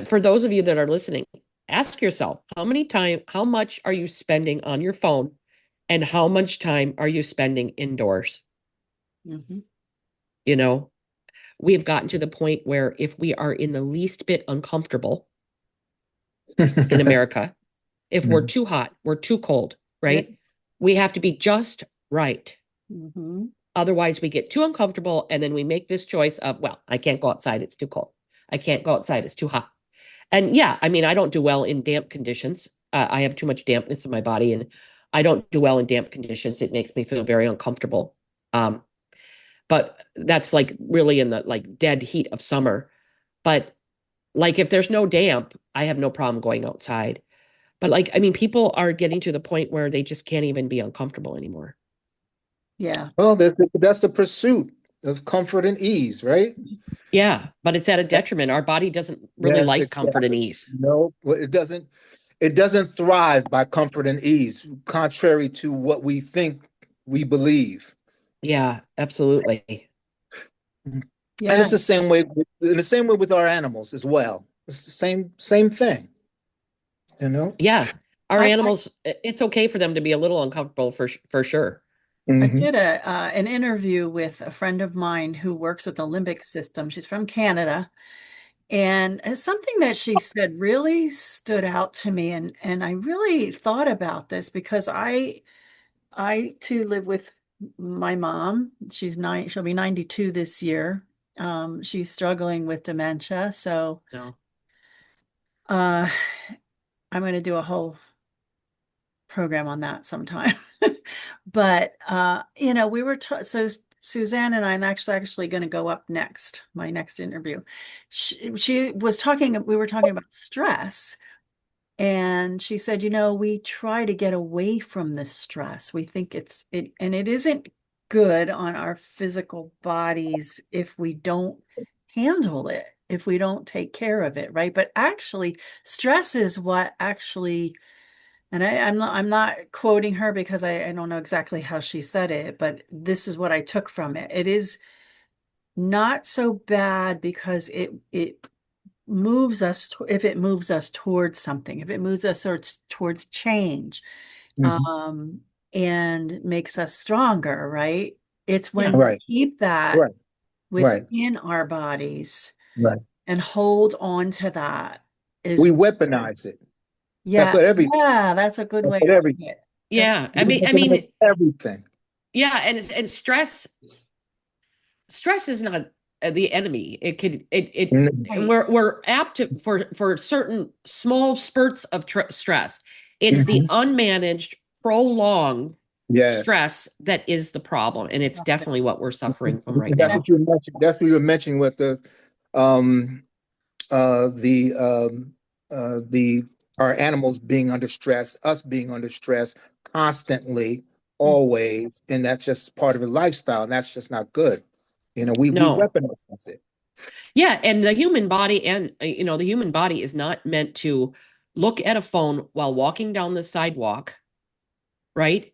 Speaker 1: for those of you that are listening, ask yourself, how much are you spending on your phone, and how much time are you spending indoors?
Speaker 3: Mm-hmm.
Speaker 1: We have gotten to the point where if we are in the least bit uncomfortable in America, if we're too hot, we're too cold, right?
Speaker 3: Yep.
Speaker 1: We have to be just right.
Speaker 3: Mm-hmm.
Speaker 1: Otherwise, we get too uncomfortable, and then we make this choice of, well, I can't go outside, it's too cold. I can't go outside, it's too hot. And yeah, I mean, I don't do well in damp conditions. I have too much dampness in my body, and I don't do well in damp conditions. It makes me feel very uncomfortable. But that's like really in the like dead heat of summer. But like, if there's no damp, I have no problem going outside. But like, I mean, people are getting to the point where they just can't even be uncomfortable anymore.
Speaker 3: Yeah.
Speaker 2: Well, that's the pursuit of comfort and ease, right?
Speaker 1: Yeah, but it's at a detriment. Our body doesn't really
Speaker 2: Yes,
Speaker 1: like comfort and
Speaker 2: exactly.
Speaker 1: ease.
Speaker 2: No, well, it doesn't. It doesn't thrive by comfort and ease, contrary to what we think we believe.
Speaker 1: Yeah, absolutely.
Speaker 2: And
Speaker 3: Yeah.
Speaker 2: it's the same way in the same way with our animals as well. It's the same thing, you know?
Speaker 1: Yeah, our
Speaker 3: I,
Speaker 1: animals, it's okay for them to be a little uncomfortable for sure.
Speaker 3: I
Speaker 2: Hmm.
Speaker 3: did an interview with a friend of mine who works with the limbic system. She's from Canada. And something that she said really stood out to me, and I really thought about this because I too live with my mom. She'll be 92 this year. She's struggling with dementia, so
Speaker 1: No.
Speaker 3: uh, I'm going to do a whole program on that sometime. But we were so Suzanne and I, am actually going to go up next, my next interview. She was talking, we were talking about stress. And she said, we try to get away from the stress. We think and it isn't good on our physical bodies if we don't handle it, if we don't take care of it, right? But actually, stress is what actually, and I'm not quoting her because I don't know exactly how she said it, but this is what I took from it. It is not so bad because it moves us if it moves us towards something, if it moves us towards change,
Speaker 2: Hmm.
Speaker 3: um, and makes us stronger, right? It's
Speaker 1: Yeah.
Speaker 3: when we
Speaker 2: Right,
Speaker 3: keep that
Speaker 2: right, right,
Speaker 3: within our bodies
Speaker 2: right.
Speaker 3: and hold on to that is,
Speaker 2: We weaponize it. That's
Speaker 3: yeah,
Speaker 2: what every
Speaker 3: yeah, that's a good
Speaker 2: that's
Speaker 3: way
Speaker 2: what
Speaker 3: of
Speaker 2: every
Speaker 3: putting it. That's
Speaker 1: Yeah,
Speaker 2: we
Speaker 1: I
Speaker 2: weaponize
Speaker 1: mean,
Speaker 2: everything.
Speaker 1: yeah, and stress is not the enemy. It could it
Speaker 2: Mhm.
Speaker 3: right.
Speaker 1: we're apt to for certain small spurts of stress. It's the
Speaker 2: Mhm.
Speaker 3: Yes.
Speaker 1: unmanaged, prolonged
Speaker 2: Yes.
Speaker 1: stress that is the problem, and it's definitely what we're suffering from right
Speaker 2: That's
Speaker 3: Yeah.
Speaker 1: now.
Speaker 2: what you mentioned. That's what you were mentioning with um the the our animals being under stress, us being under stress constantly,
Speaker 3: Mhm.
Speaker 2: always, and that's just part of the lifestyle, and that's just not good. We
Speaker 1: No.
Speaker 2: weaponize it.
Speaker 1: Yeah, and the human body is not meant to look at a phone while walking down the sidewalk, right?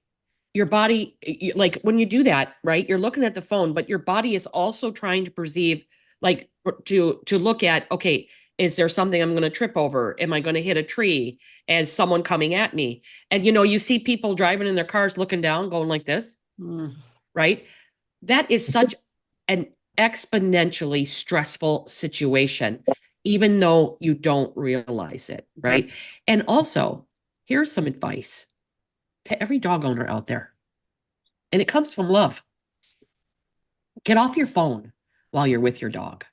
Speaker 1: your body, like when you do that, right, you're looking at the phone, but your body is also trying to perceive, like to look at, okay, is there something I'm going to trip over? Am I going to hit a tree? As someone coming at me? And you see people driving in their cars looking down, going like this, right? That is such an exponentially stressful situation, even though you don't realize it, right? And also, here's some advice to every dog owner out there, and it comes from love. Get off your phone while you're with your dog.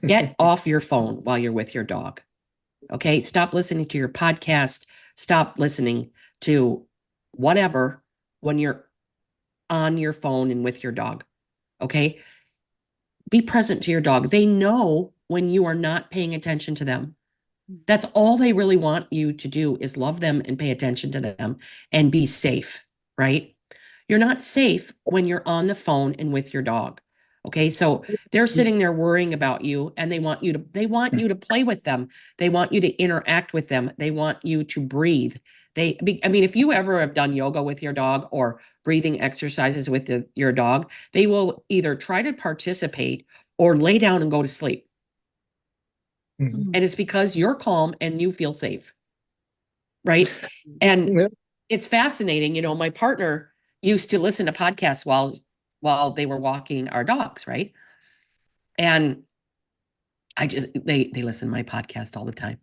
Speaker 1: Get off your phone while you're with your dog. Okay? Stop listening to your podcast. Stop listening to whatever when you're on your phone and with your dog. Okay? Be present to your dog. They know when you are not paying attention to them. That's all they really want you to do, is love them and pay attention to them and be safe, right? You're not safe when you're on the phone and with your dog. Okay? So they're sitting there worrying about you, and they want you to play with them. They want you to interact with them. They want you to breathe. I mean, if you ever have done yoga with your dog or breathing exercises with your dog, they will either try to participate or lay down and go to sleep.
Speaker 2: Mhm.
Speaker 1: And it's because you're calm and you feel safe, right? And
Speaker 2: Yeah.
Speaker 1: it's fascinating. My partner used to listen to podcasts while they were walking our dogs, right? And they listen to my podcast all the time.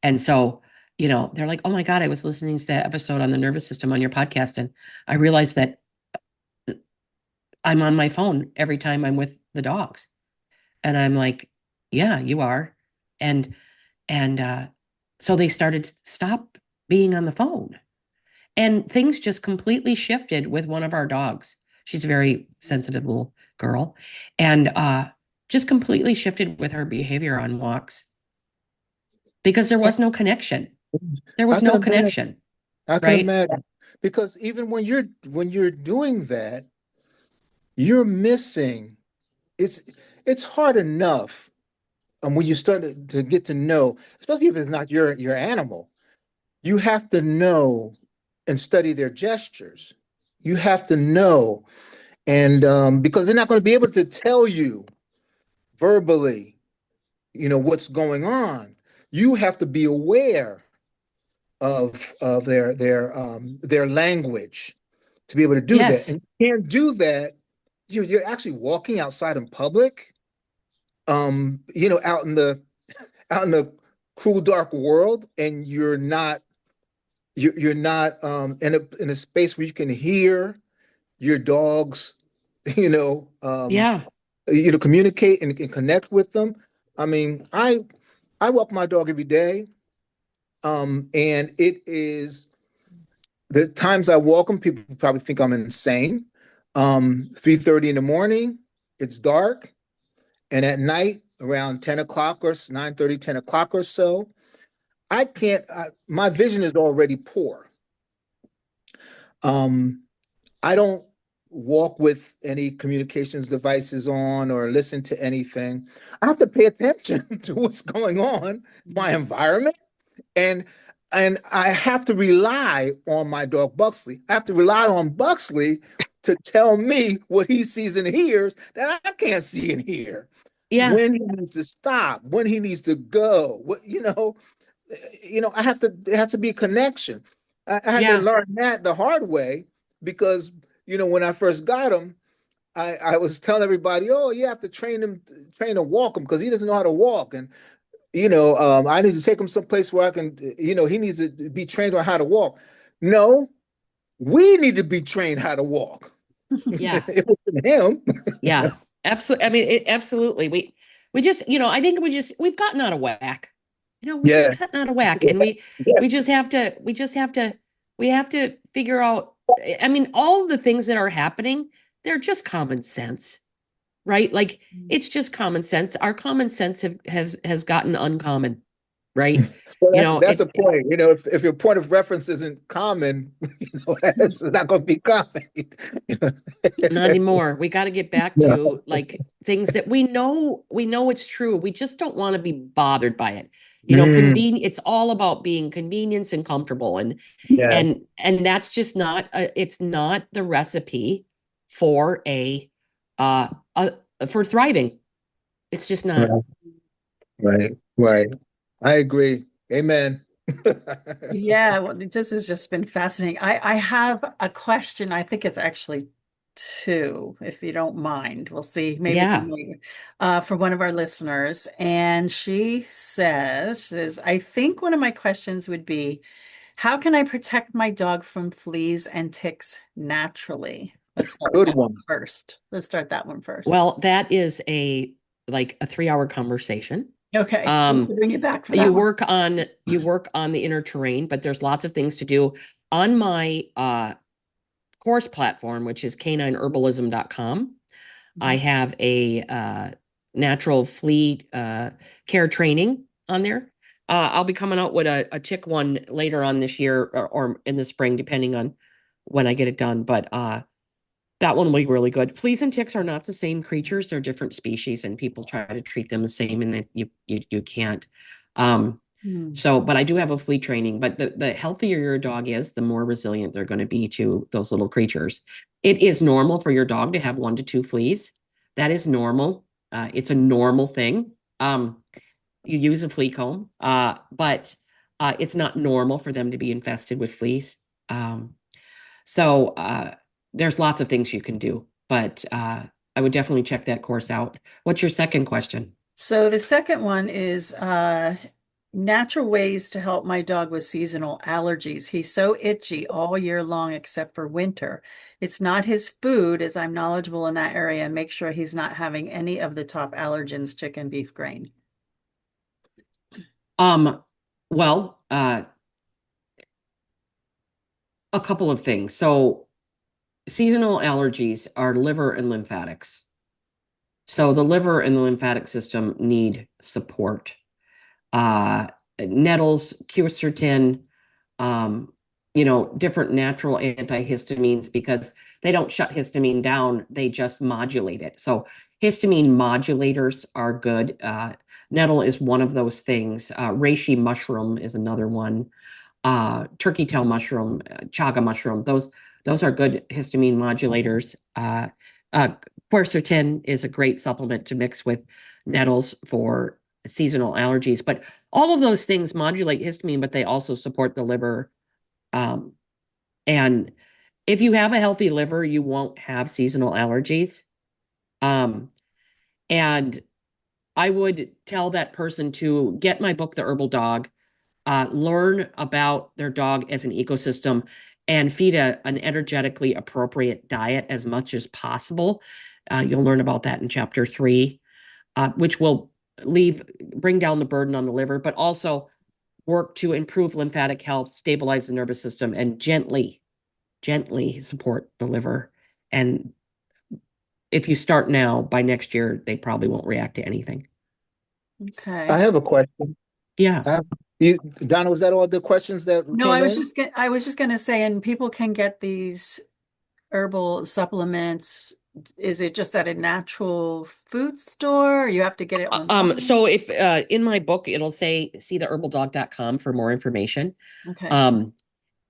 Speaker 1: And so, they're like, "Oh my God, I was listening to that episode on the nervous system on your podcast, and I realized that I'm on my phone every time I'm with the dogs." And I'm like, "Yeah, you are." And so they started to stop being on the phone. And things just completely shifted with one of our dogs. She's a very sensitive little girl. And just completely shifted with her behavior on walks because there was no connection. There
Speaker 2: I
Speaker 1: was
Speaker 2: can
Speaker 1: no
Speaker 2: imagine.
Speaker 1: connection,
Speaker 2: I can
Speaker 1: right?
Speaker 2: imagine. Because even when you're doing that, you're missing. It's hard enough when you start to get to know, especially if it's not your animal. You have to know and study their gestures. You have to know, and because they're not going to be able to tell you verbally, what's going on. You have to be aware of their language to be able to do that.
Speaker 1: Yes.
Speaker 2: And you can't do that. You're actually walking outside in public, out in the cruel dark world, and you're not in a space where you can hear your dogs, you know, um,
Speaker 1: Yeah.
Speaker 2: communicate and connect with them. I mean, I walk my dog every day, and it is the times I walk them. People probably think I'm insane. 3:30 in the morning, it's dark, and at night around 10 o'clock or 9:30, 10 o'clock or so, I can't. My vision is already poor. Um, I don't walk with any communications devices on or listen to anything. I have to pay attention to what's going on, my environment, and I have to rely on my dog Buxley. I have to rely on Buxley to tell me what he sees and hears that I can't see and hear.
Speaker 1: Yeah.
Speaker 2: When he needs to stop, when he needs to go. I have to. There has to be a connection. I had to
Speaker 1: Yeah.
Speaker 2: learn that the hard way because when I first got him, I was telling everybody, "Oh, you have to train to walk him because he doesn't know how to walk." And I need to take him someplace where I can. He needs to be trained on how to walk. No, we need to be trained how to walk.
Speaker 1: Yeah.
Speaker 2: It wasn't him.
Speaker 1: Yeah. Absolutely. I mean, absolutely. We just, I think we've gotten out of whack. We've just
Speaker 2: Yeah.
Speaker 1: gotten out of whack, and we just have to, we have to figure out. I mean, all of the things that are happening, they're just common sense, right? Like it's just common sense. Our common sense has gotten uncommon, right?
Speaker 2: So
Speaker 1: You
Speaker 2: that's
Speaker 1: know,
Speaker 2: that's the point. You know, if your point of reference isn't common, it's not going to be common.
Speaker 1: not anymore. We got to get back
Speaker 2: Yeah.
Speaker 1: to like things that we know it's true. We just don't want to be bothered by it. You know,
Speaker 2: Mm,
Speaker 1: it's all about being convenience and comfortable,
Speaker 2: yeah.
Speaker 1: and that's just not it's not the recipe for uh a for thriving. It's just not.
Speaker 2: Right. Right. Right. I agree. Amen.
Speaker 3: Yeah, well, this has just been fascinating. I have a question. I think it's actually two, if you don't mind. We'll see.
Speaker 1: Yeah.
Speaker 3: For one of our listeners. And I think one of my questions would be, how can I protect my dog from fleas and ticks naturally? Let's start with
Speaker 2: Good
Speaker 3: that one
Speaker 2: one.
Speaker 3: first. Let's start that one first.
Speaker 1: Well, that is a 3 hour conversation.
Speaker 3: Okay, we
Speaker 1: Um,
Speaker 3: can bring it back for that one.
Speaker 1: you work on the inner terrain, but there's lots of things to do on my course platform, which is canineherbalism.com. I
Speaker 3: Mhm.
Speaker 1: have a natural flea care training on there. I'll be coming out with a tick one later on this year or in the spring, depending on when I get it done. But that one will be really good. Fleas and ticks are not the same creatures; they're different species, and people try to treat them the same, and that you can't. Um,
Speaker 3: Hmm.
Speaker 1: but I do have a flea training. But the healthier your dog is, the more resilient they're going to be to those little creatures. It is normal for your dog to have 1 to 2 fleas. That is normal. It's a normal thing. You use a flea comb, but it's not normal for them to be infested with fleas. Um, so there's lots of things you can do, but I would definitely check that course out. What's your second question?
Speaker 3: So the second one is natural ways to help my dog with seasonal allergies. He's so itchy all year long except for winter. It's not his food, as I'm knowledgeable in that area, and make sure he's not having any of the top allergens, chicken, beef, grain.
Speaker 1: Um, well, a couple of things. So seasonal allergies are liver and lymphatics. So the liver and the lymphatic system need support. uh, Nettles, quercetin, um, different natural antihistamines because they don't shut histamine down, they just modulate it. So histamine modulators are good. Nettle is one of those things. Reishi mushroom is another one. Turkey tail mushroom, chaga mushroom, those are good histamine modulators. Uh, Quercetin is a great supplement to mix with nettles for seasonal allergies. But all of those things modulate histamine, but they also support the liver. Um, and if you have a healthy liver, you won't have seasonal allergies. Um, and I would tell that person to get my book, The Herbal Dog, learn about their dog as an ecosystem, and feed an energetically appropriate diet as much as possible. You'll learn about that in chapter 3, which will bring down the burden on the liver, but also work to improve lymphatic health, stabilize the nervous system, and gently support the liver. And if you start now, by next year, they probably won't react to anything.
Speaker 2: I
Speaker 3: Okay.
Speaker 2: have a question.
Speaker 1: Yeah.
Speaker 2: I have, you, Donna, was that all the questions that
Speaker 3: No,
Speaker 2: came in?
Speaker 3: I was just gonna say, and people can get these herbal supplements. Is it just at a natural food store? Or you have to get it online?
Speaker 1: So if in my book it'll say see the herbaldog.com for more information.
Speaker 3: Okay.
Speaker 1: Um,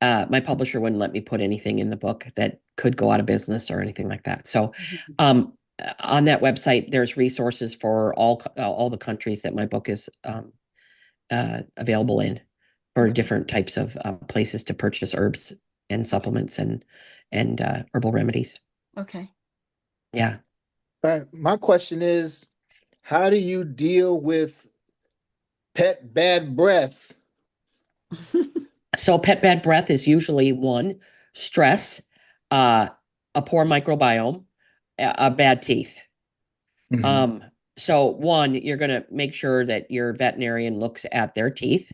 Speaker 1: my publisher wouldn't let me put anything in the book that could go out of business or anything like that. So,
Speaker 3: Mhm.
Speaker 1: on that website, there's resources for all the countries that my book is available in, for
Speaker 3: Okay.
Speaker 1: different types of places to purchase herbs and supplements and herbal remedies.
Speaker 3: Okay.
Speaker 1: Yeah.
Speaker 2: My question is, how do you deal with pet bad breath?
Speaker 1: So pet bad breath is usually one, stress, uh, a poor microbiome, bad teeth.
Speaker 2: Mhm.
Speaker 1: Um, so one, you're going to make sure that your veterinarian looks at their teeth,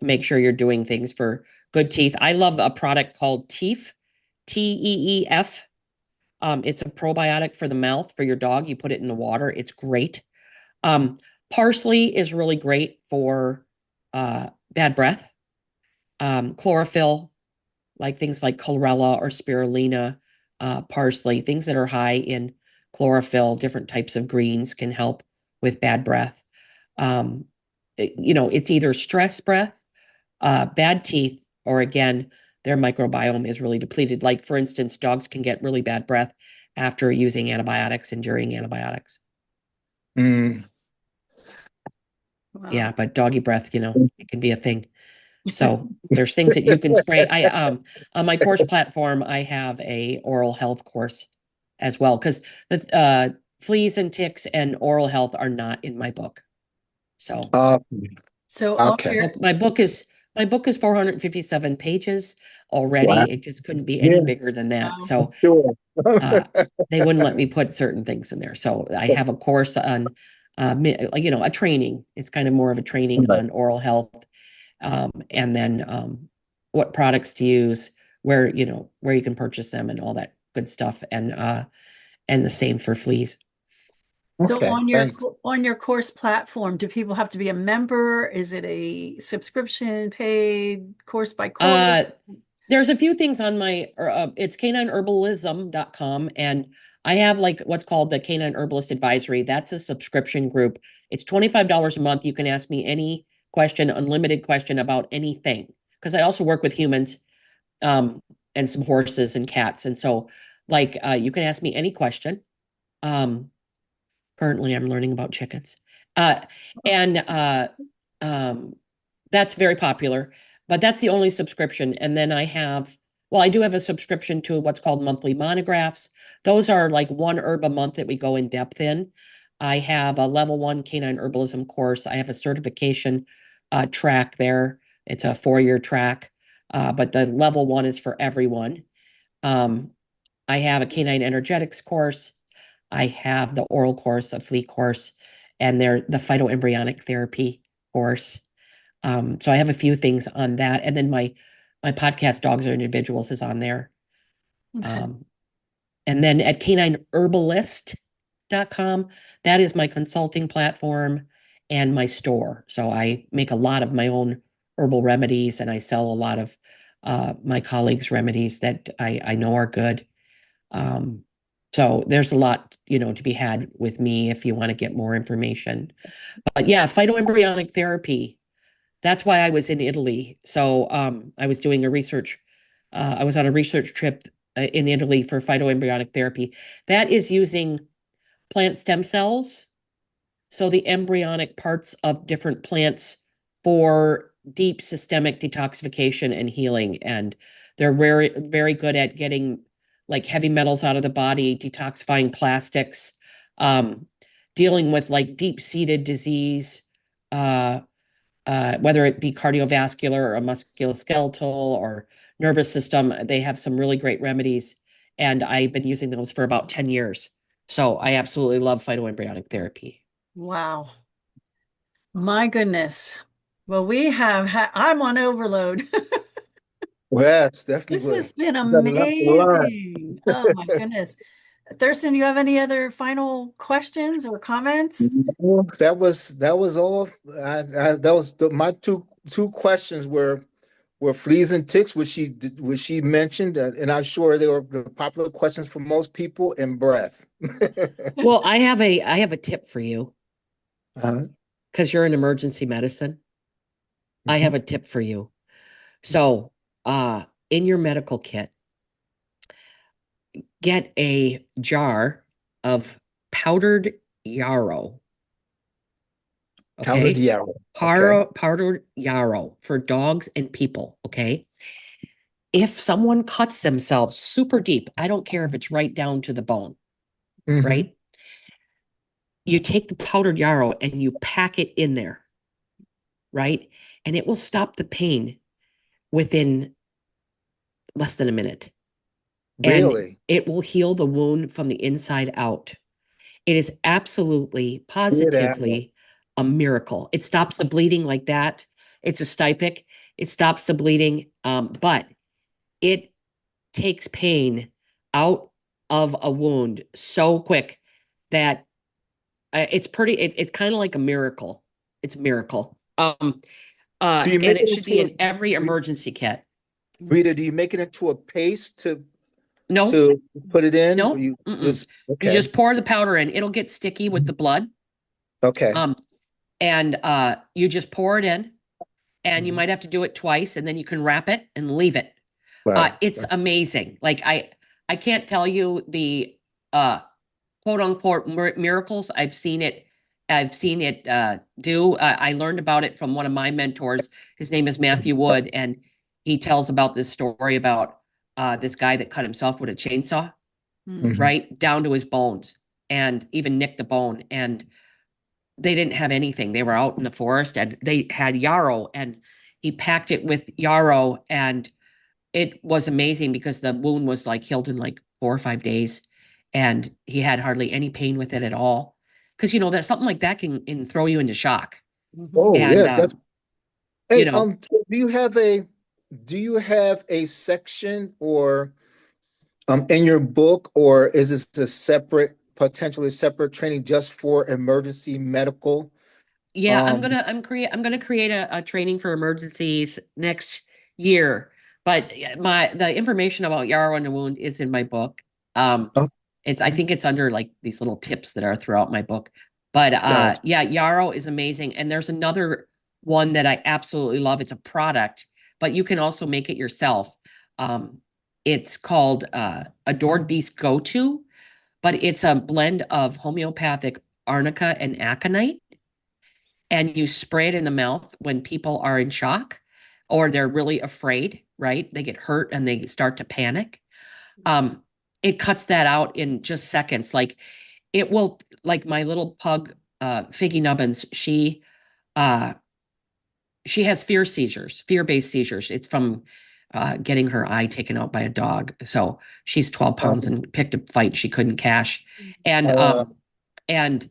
Speaker 1: make sure you're doing things for good teeth. I love a product called Teef, Teef. It's a probiotic for the mouth for your dog. You put it in the water. It's great. Parsley is really great for bad breath, chlorophyll, like things like chlorella or spirulina, parsley, things that are high in chlorophyll, different types of greens can help with bad breath. It's either stress breath, bad teeth, or again, their microbiome is really depleted. Like, for instance, dogs can get really bad breath after using antibiotics and during antibiotics.
Speaker 2: Mm.
Speaker 3: Wow.
Speaker 1: Yeah, but doggy breath, it can be a thing. So there's things that you can spray. On my course platform, I have a oral health course as well, because the fleas and ticks and oral health are not in my book. So
Speaker 3: So on
Speaker 2: okay.
Speaker 3: your
Speaker 1: my book is 457 pages
Speaker 2: Wow.
Speaker 1: already. It just couldn't be
Speaker 2: Yeah.
Speaker 1: any bigger than that.
Speaker 3: Wow.
Speaker 1: So
Speaker 2: Sure.
Speaker 1: they wouldn't let me put certain things in there. So I have a course on a training. It's kind of more of a training on oral health, and then what products to use, where you can purchase them, and all that good stuff, and the same for fleas.
Speaker 3: So
Speaker 2: Okay. Thanks.
Speaker 3: on your course platform, do people have to be a member? Is it a subscription, paid, course by course?
Speaker 1: There's a few things on my it's canineherbalism.com, and I have like what's called the Canine Herbalist Advisory. That's a subscription group. It's $25 a month. You can ask me any question, unlimited question about anything, because I also work with humans, and some horses and cats. And so, like, you can ask me any question. Um, Currently, I'm learning about chickens. And that's very popular, but that's the only subscription. And then I do have a subscription to what's called monthly monographs. Those are like one herb a month that we go in depth in. I have a level 1 canine herbalism course. I have a certification track there. It's a 4-year track, but the level 1 is for everyone. Um, I have a canine energetics course. I have the oral course, a flea course, and the phytoembryonic therapy course. So I have a few things on that. And then my podcast, Dogs Are Individuals, is on there.
Speaker 3: Okay.
Speaker 1: And then at canineherbalist.com, that is my consulting platform and my store. So I make a lot of my own herbal remedies, and I sell a lot of my colleagues' remedies that I know are good. So there's a lot, to be had with me if you want to get more information. But yeah, phytoembryonic therapy. That's why I was in Italy. So I was doing I was on a research trip in Italy for phytoembryonic therapy. That is using plant stem cells, so the embryonic parts of different plants, for deep systemic detoxification and healing. And they're very, very good at getting like heavy metals out of the body, detoxifying plastics, um, dealing with like deep-seated disease, uh, whether it be cardiovascular or musculoskeletal or nervous system. They have some really great remedies, and I've been using those for about 10 years. So I absolutely love phytoembryonic therapy.
Speaker 3: Wow. My goodness. Well, I'm on overload.
Speaker 2: Yes,
Speaker 3: This
Speaker 2: definitely.
Speaker 3: has been
Speaker 2: You got a lot to learn.
Speaker 3: amazing. Oh my goodness. Thurston, you have any other final questions or comments?
Speaker 2: No, that was all. My two questions were fleas and ticks, which she mentioned, and I'm sure they were the popular questions for most people, and breath.
Speaker 1: Well, I have a tip for you,
Speaker 2: Uh-huh.
Speaker 1: because you're in emergency medicine. I have
Speaker 2: Mhm.
Speaker 1: a tip for you. So, in your medical kit, get a jar of powdered yarrow.
Speaker 2: Powdered
Speaker 1: Okay?
Speaker 2: yarrow. Okay.
Speaker 1: Powdered yarrow for dogs and people. Okay? If someone cuts themselves super deep, I don't care if it's right down to the bone,
Speaker 2: Hmm.
Speaker 1: right? You take the powdered yarrow and you pack it in there, right? And it will stop the pain within less than a minute. And
Speaker 2: Really?
Speaker 1: it will heal the wound from the inside out. It is absolutely,
Speaker 2: Good arrow.
Speaker 1: positively a miracle. It stops the bleeding like that. It's a stypic. It stops the bleeding, but it takes pain out of a wound so quick that it's pretty. It's kind of like a miracle. It's a miracle.
Speaker 2: Do you
Speaker 1: And
Speaker 2: make
Speaker 1: it
Speaker 2: it
Speaker 1: should be
Speaker 2: into
Speaker 1: in every emergency kit.
Speaker 2: Rita, do you make it into a paste
Speaker 1: No,
Speaker 2: to put it in, or
Speaker 1: no,
Speaker 2: you
Speaker 1: mm-mm.
Speaker 2: just
Speaker 1: You
Speaker 2: okay?
Speaker 1: just pour the powder in. It'll get sticky with the blood.
Speaker 2: Okay.
Speaker 1: Um, and you just pour it in, and you
Speaker 2: Mhm.
Speaker 1: might have to do it twice, and then you can wrap it and leave it.
Speaker 2: Right.
Speaker 1: It's amazing. Like I can't tell you the uh quote unquote miracles I've seen it do. I learned about it from one of my mentors. His name is Matthew Wood, and he tells about this story about this guy that cut himself with a chainsaw,
Speaker 2: Mhm.
Speaker 1: right down to his bones, and even nicked the bone. And they didn't have anything. They were out in the forest, and they had yarrow, and he packed it with yarrow, and it was amazing because the wound was like healed in like 4 or 5 days, and he had hardly any pain with it at all. Because that something like that can throw you into shock.
Speaker 3: Mhm.
Speaker 2: Oh
Speaker 1: And
Speaker 2: yeah, that's
Speaker 1: you
Speaker 2: hey.
Speaker 1: know,
Speaker 2: So do you have a section or in your book, or is this a separate, potentially separate training just for emergency medical?
Speaker 1: yeah,
Speaker 2: Um,
Speaker 1: I'm gonna create a training for emergencies next year. But the information about yarrow and the wound is in my book. Um,
Speaker 2: oh,
Speaker 1: I think it's under like these little tips that are throughout my book. But
Speaker 2: gotcha.
Speaker 1: yeah, yarrow is amazing. And there's another one that I absolutely love. It's a product, but you can also make it yourself. Um, it's called Adored Beast Go To, but it's a blend of homeopathic arnica and aconite, and you spray it in the mouth when people are in shock or they're really afraid, right? They get hurt and they start to panic. Um, it cuts that out in just seconds. Like it will, like my little pug, Figgy Nubbins, uh, she has fear-based seizures. It's from getting her eye taken out by a dog. So she's 12
Speaker 2: Uh,
Speaker 1: pounds and picked a fight she couldn't cash. And
Speaker 2: uh,
Speaker 1: and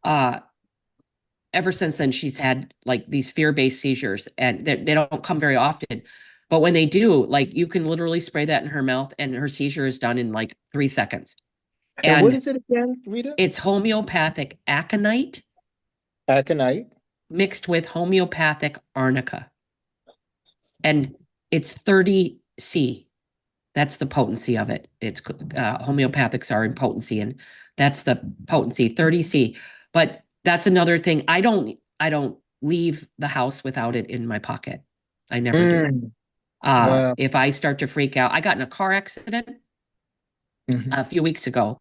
Speaker 1: uh ever since then she's had like these fear-based seizures, and they don't come very often, but when they do, like you can literally spray that in her mouth and her seizure is done in like 3 seconds.
Speaker 2: and what
Speaker 1: And
Speaker 2: is it again, Rita?
Speaker 1: it's homeopathic aconite
Speaker 2: Aconite.
Speaker 1: mixed with homeopathic arnica, and it's 30C. That's the potency of it. It's homeopathics are in potency, and that's the potency 30C. But that's another thing. I don't leave the house without it in my pocket. I never do.
Speaker 2: Mm, wow.
Speaker 1: If I start to freak out, I got in a car accident
Speaker 2: Mhm.
Speaker 1: a few weeks ago.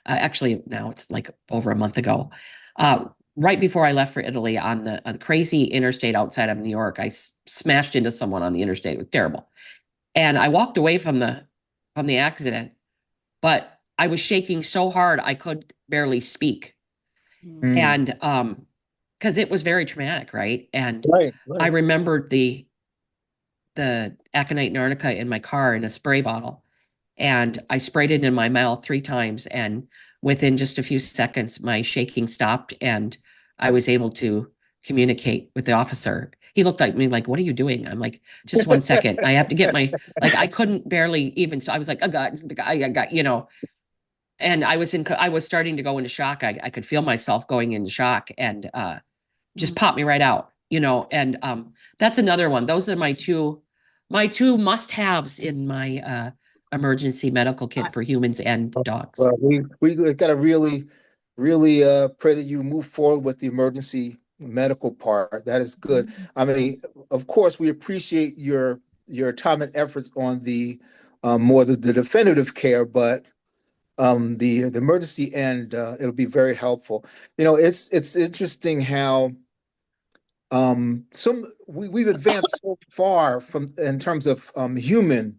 Speaker 1: Actually, now it's like over a month ago. Uh, right before I left for Italy on the crazy interstate outside of New York, I smashed into someone on the interstate. It was terrible, and I walked away from the accident, but I was shaking so hard I could barely speak.
Speaker 2: Mm.
Speaker 1: And because it was very traumatic, right? And
Speaker 2: Right,
Speaker 1: I
Speaker 2: right.
Speaker 1: remembered the aconite and arnica in my car in a spray bottle, and I sprayed it in my mouth 3 times, and within just a few seconds my shaking stopped, and I was able to communicate with the officer. He looked at me like, "What are you doing?" I'm like, "Just 1 second. I have to get my," like I couldn't barely even, so I was like, "Oh God, I got," and I was starting to go into shock. I could feel myself going into shock, and just popped me right out, and that's another one. Those are my two must-haves in my emergency medical kit for humans and dogs.
Speaker 2: Well, we got to really pray that you move forward with the emergency medical part. That is good.
Speaker 3: Mhm.
Speaker 2: I mean, of course, we appreciate your time and efforts on the more the definitive care, but the emergency end, it'll be very helpful. It's interesting how we've advanced so far from in terms of human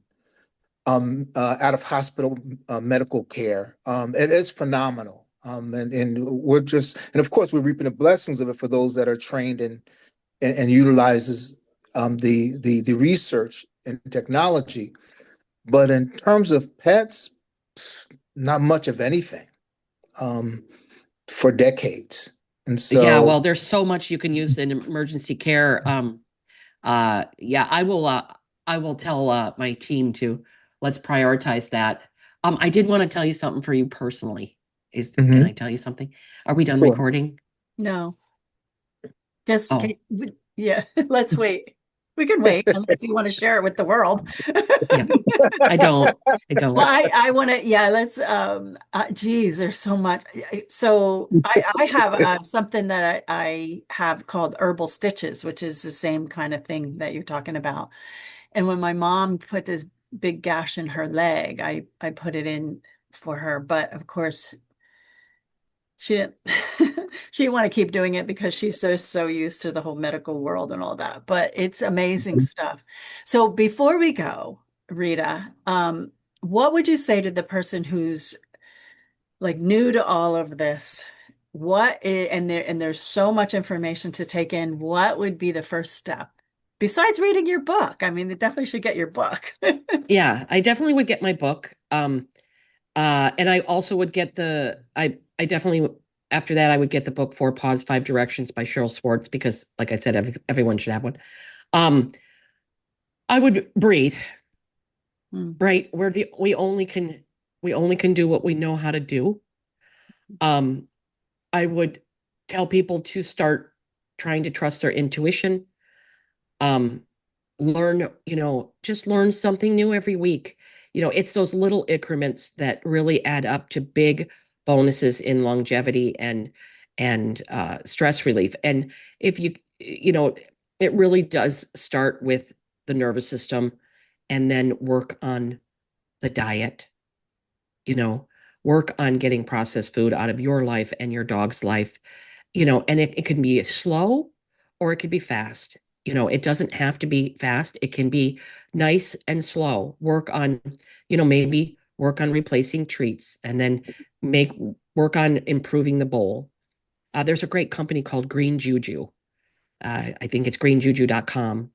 Speaker 2: out of hospital medical care. It is phenomenal. And we're just, and of course, we're reaping the blessings of it for those that are trained and utilizes the research and technology. But in terms of pets, not much of anything um, for decades. And
Speaker 1: Yeah,
Speaker 2: so,
Speaker 1: well, there's so much you can use in emergency care. Yeah, I will tell my team to let's prioritize that. I did want to tell you something for you personally. Can I
Speaker 2: mhm,
Speaker 1: tell you something? Are we done
Speaker 2: sure.
Speaker 1: recording?
Speaker 3: No, just
Speaker 1: Oh,
Speaker 3: Yeah, let's wait. We can wait unless you want to share it with the world.
Speaker 1: Yeah, I don't. I
Speaker 3: Well,
Speaker 1: don't.
Speaker 3: I want to, yeah, let's, geez, there's so much. So I have something that I have called herbal stitches, which is the same kind of thing that you're talking about. And when my mom put this big gash in her leg, I put it in for her. But of course, she didn't she didn't want to keep doing it because she's so used to the whole medical world and all that. But it's amazing stuff. So before we go, Rita, what would you say to the person who's like new to all of this? And there's so much information to take in. What would be the first step besides reading your book? I mean, they definitely should get your book.
Speaker 1: Yeah, I definitely would get my book. And I also would get I definitely after that I would get the book Four Paws, Five Directions by Cheryl Swartz because, like I said, everyone should have one. Um, I would breathe,
Speaker 3: Hmm.
Speaker 1: right? We only can do what we know how to do. Um, I would tell people to start trying to trust their intuition. Um, learn, just learn something new every week. It's those little increments that really add up to big bonuses in longevity and stress relief. And if it really does start with the nervous system and then work on the diet, you know, work on getting processed food out of your life and your dog's life, and it can be slow or it could be fast. It doesn't have to be fast. It can be nice and slow. Work on, maybe work on replacing treats and then make work on improving the bowl. There's a great company called Green Juju. I think it's greenjuju.com.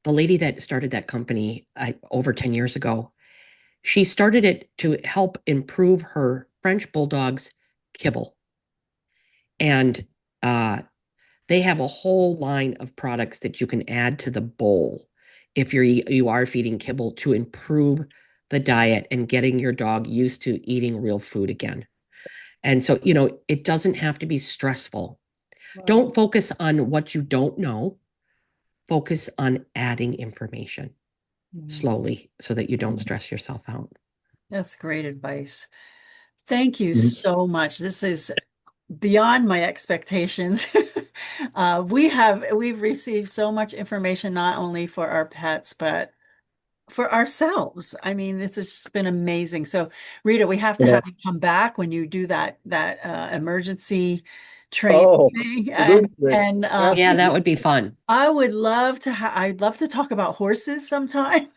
Speaker 1: The lady that started that company over 10 years ago, she started it to help improve her French bulldog's kibble. And they have a whole line of products that you can add to the bowl if you are feeding kibble to improve the diet and getting your dog used to eating real food again. And so, it doesn't have to be stressful.
Speaker 3: Wow.
Speaker 1: Don't focus on what you don't know. Focus on adding information
Speaker 3: Mhm.
Speaker 1: slowly so that you don't stress yourself out.
Speaker 3: That's great advice. Thank you so much. This is beyond my expectations. We've received so much information, not only for our pets, but for ourselves. I mean, this has been amazing. So, Rita, we have to
Speaker 2: Yeah.
Speaker 3: have you come back when you do that emergency training
Speaker 2: Oh,
Speaker 3: thing.
Speaker 2: absolutely.
Speaker 3: And
Speaker 1: Yeah, that
Speaker 2: Absolutely.
Speaker 1: would be fun.
Speaker 3: I would love to I'd love to talk about horses sometime.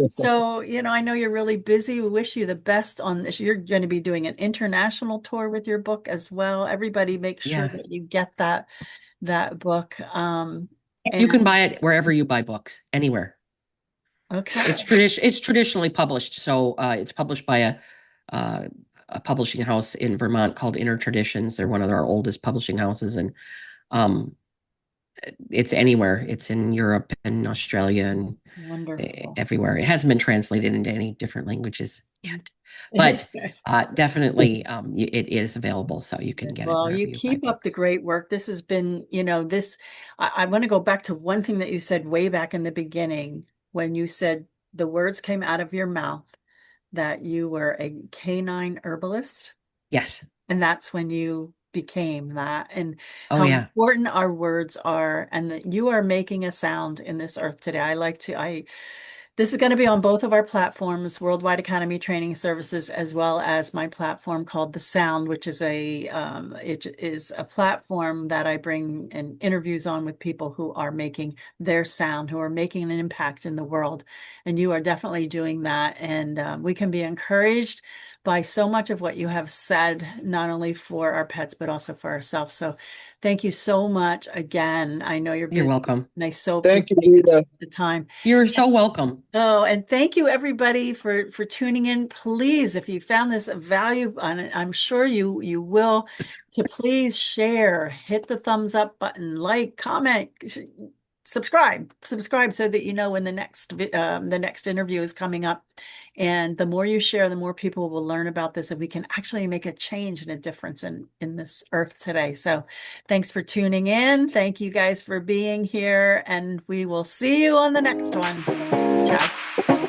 Speaker 3: So, I know you're really busy. We wish you the best on this. You're going to be doing an international tour with your book as well. Everybody make sure
Speaker 1: Yeah.
Speaker 3: that you get that book.
Speaker 1: You
Speaker 3: And
Speaker 1: can buy it wherever you buy books, anywhere.
Speaker 3: okay.
Speaker 1: It's traditionally published, so it's published by uh, a publishing house in Vermont called Inner Traditions. They're one of our oldest publishing houses, and um, it's anywhere. It's in Europe and Australia and
Speaker 3: Wonderful.
Speaker 1: everywhere. It hasn't been translated into any different languages yet, but definitely it is available, so you can get it
Speaker 3: Well,
Speaker 1: wherever
Speaker 3: you
Speaker 1: you buy
Speaker 3: keep up the
Speaker 1: books.
Speaker 3: great work. This has been, I want to go back to one thing that you said way back in the beginning when you said the words came out of your mouth that you were a canine herbalist.
Speaker 1: Yes.
Speaker 3: And that's when you became that, and
Speaker 1: Oh
Speaker 3: how
Speaker 1: yeah.
Speaker 3: important our words are, and that you are making a sound in this earth today. This is going to be on both of our platforms, Worldwide Academy Training Services, as well as my platform called The Sound, which is it is a platform that I bring and interviews on with people who are making their sound, who are making an impact in the world. And you are definitely doing that. And we can be encouraged by so much of what you have said, not only for our pets, but also for ourselves. So thank you so much again. I know you're
Speaker 1: You're
Speaker 3: busy,
Speaker 1: welcome.
Speaker 3: and I so
Speaker 2: Thank you,
Speaker 3: appreciate you
Speaker 2: Rita.
Speaker 3: taking the time.
Speaker 1: You're so welcome.
Speaker 3: Oh, and thank you everybody for tuning in. Please, if you found this value, and I'm sure you will, to please share, hit the thumbs up button, like, comment, subscribe so that you know when the next interview is coming up. And the more you share, the more people will learn about this, and we can actually make a change and a difference in this earth today. So thanks for tuning in. Thank you guys for being here, and we will see you on the next one. Ciao.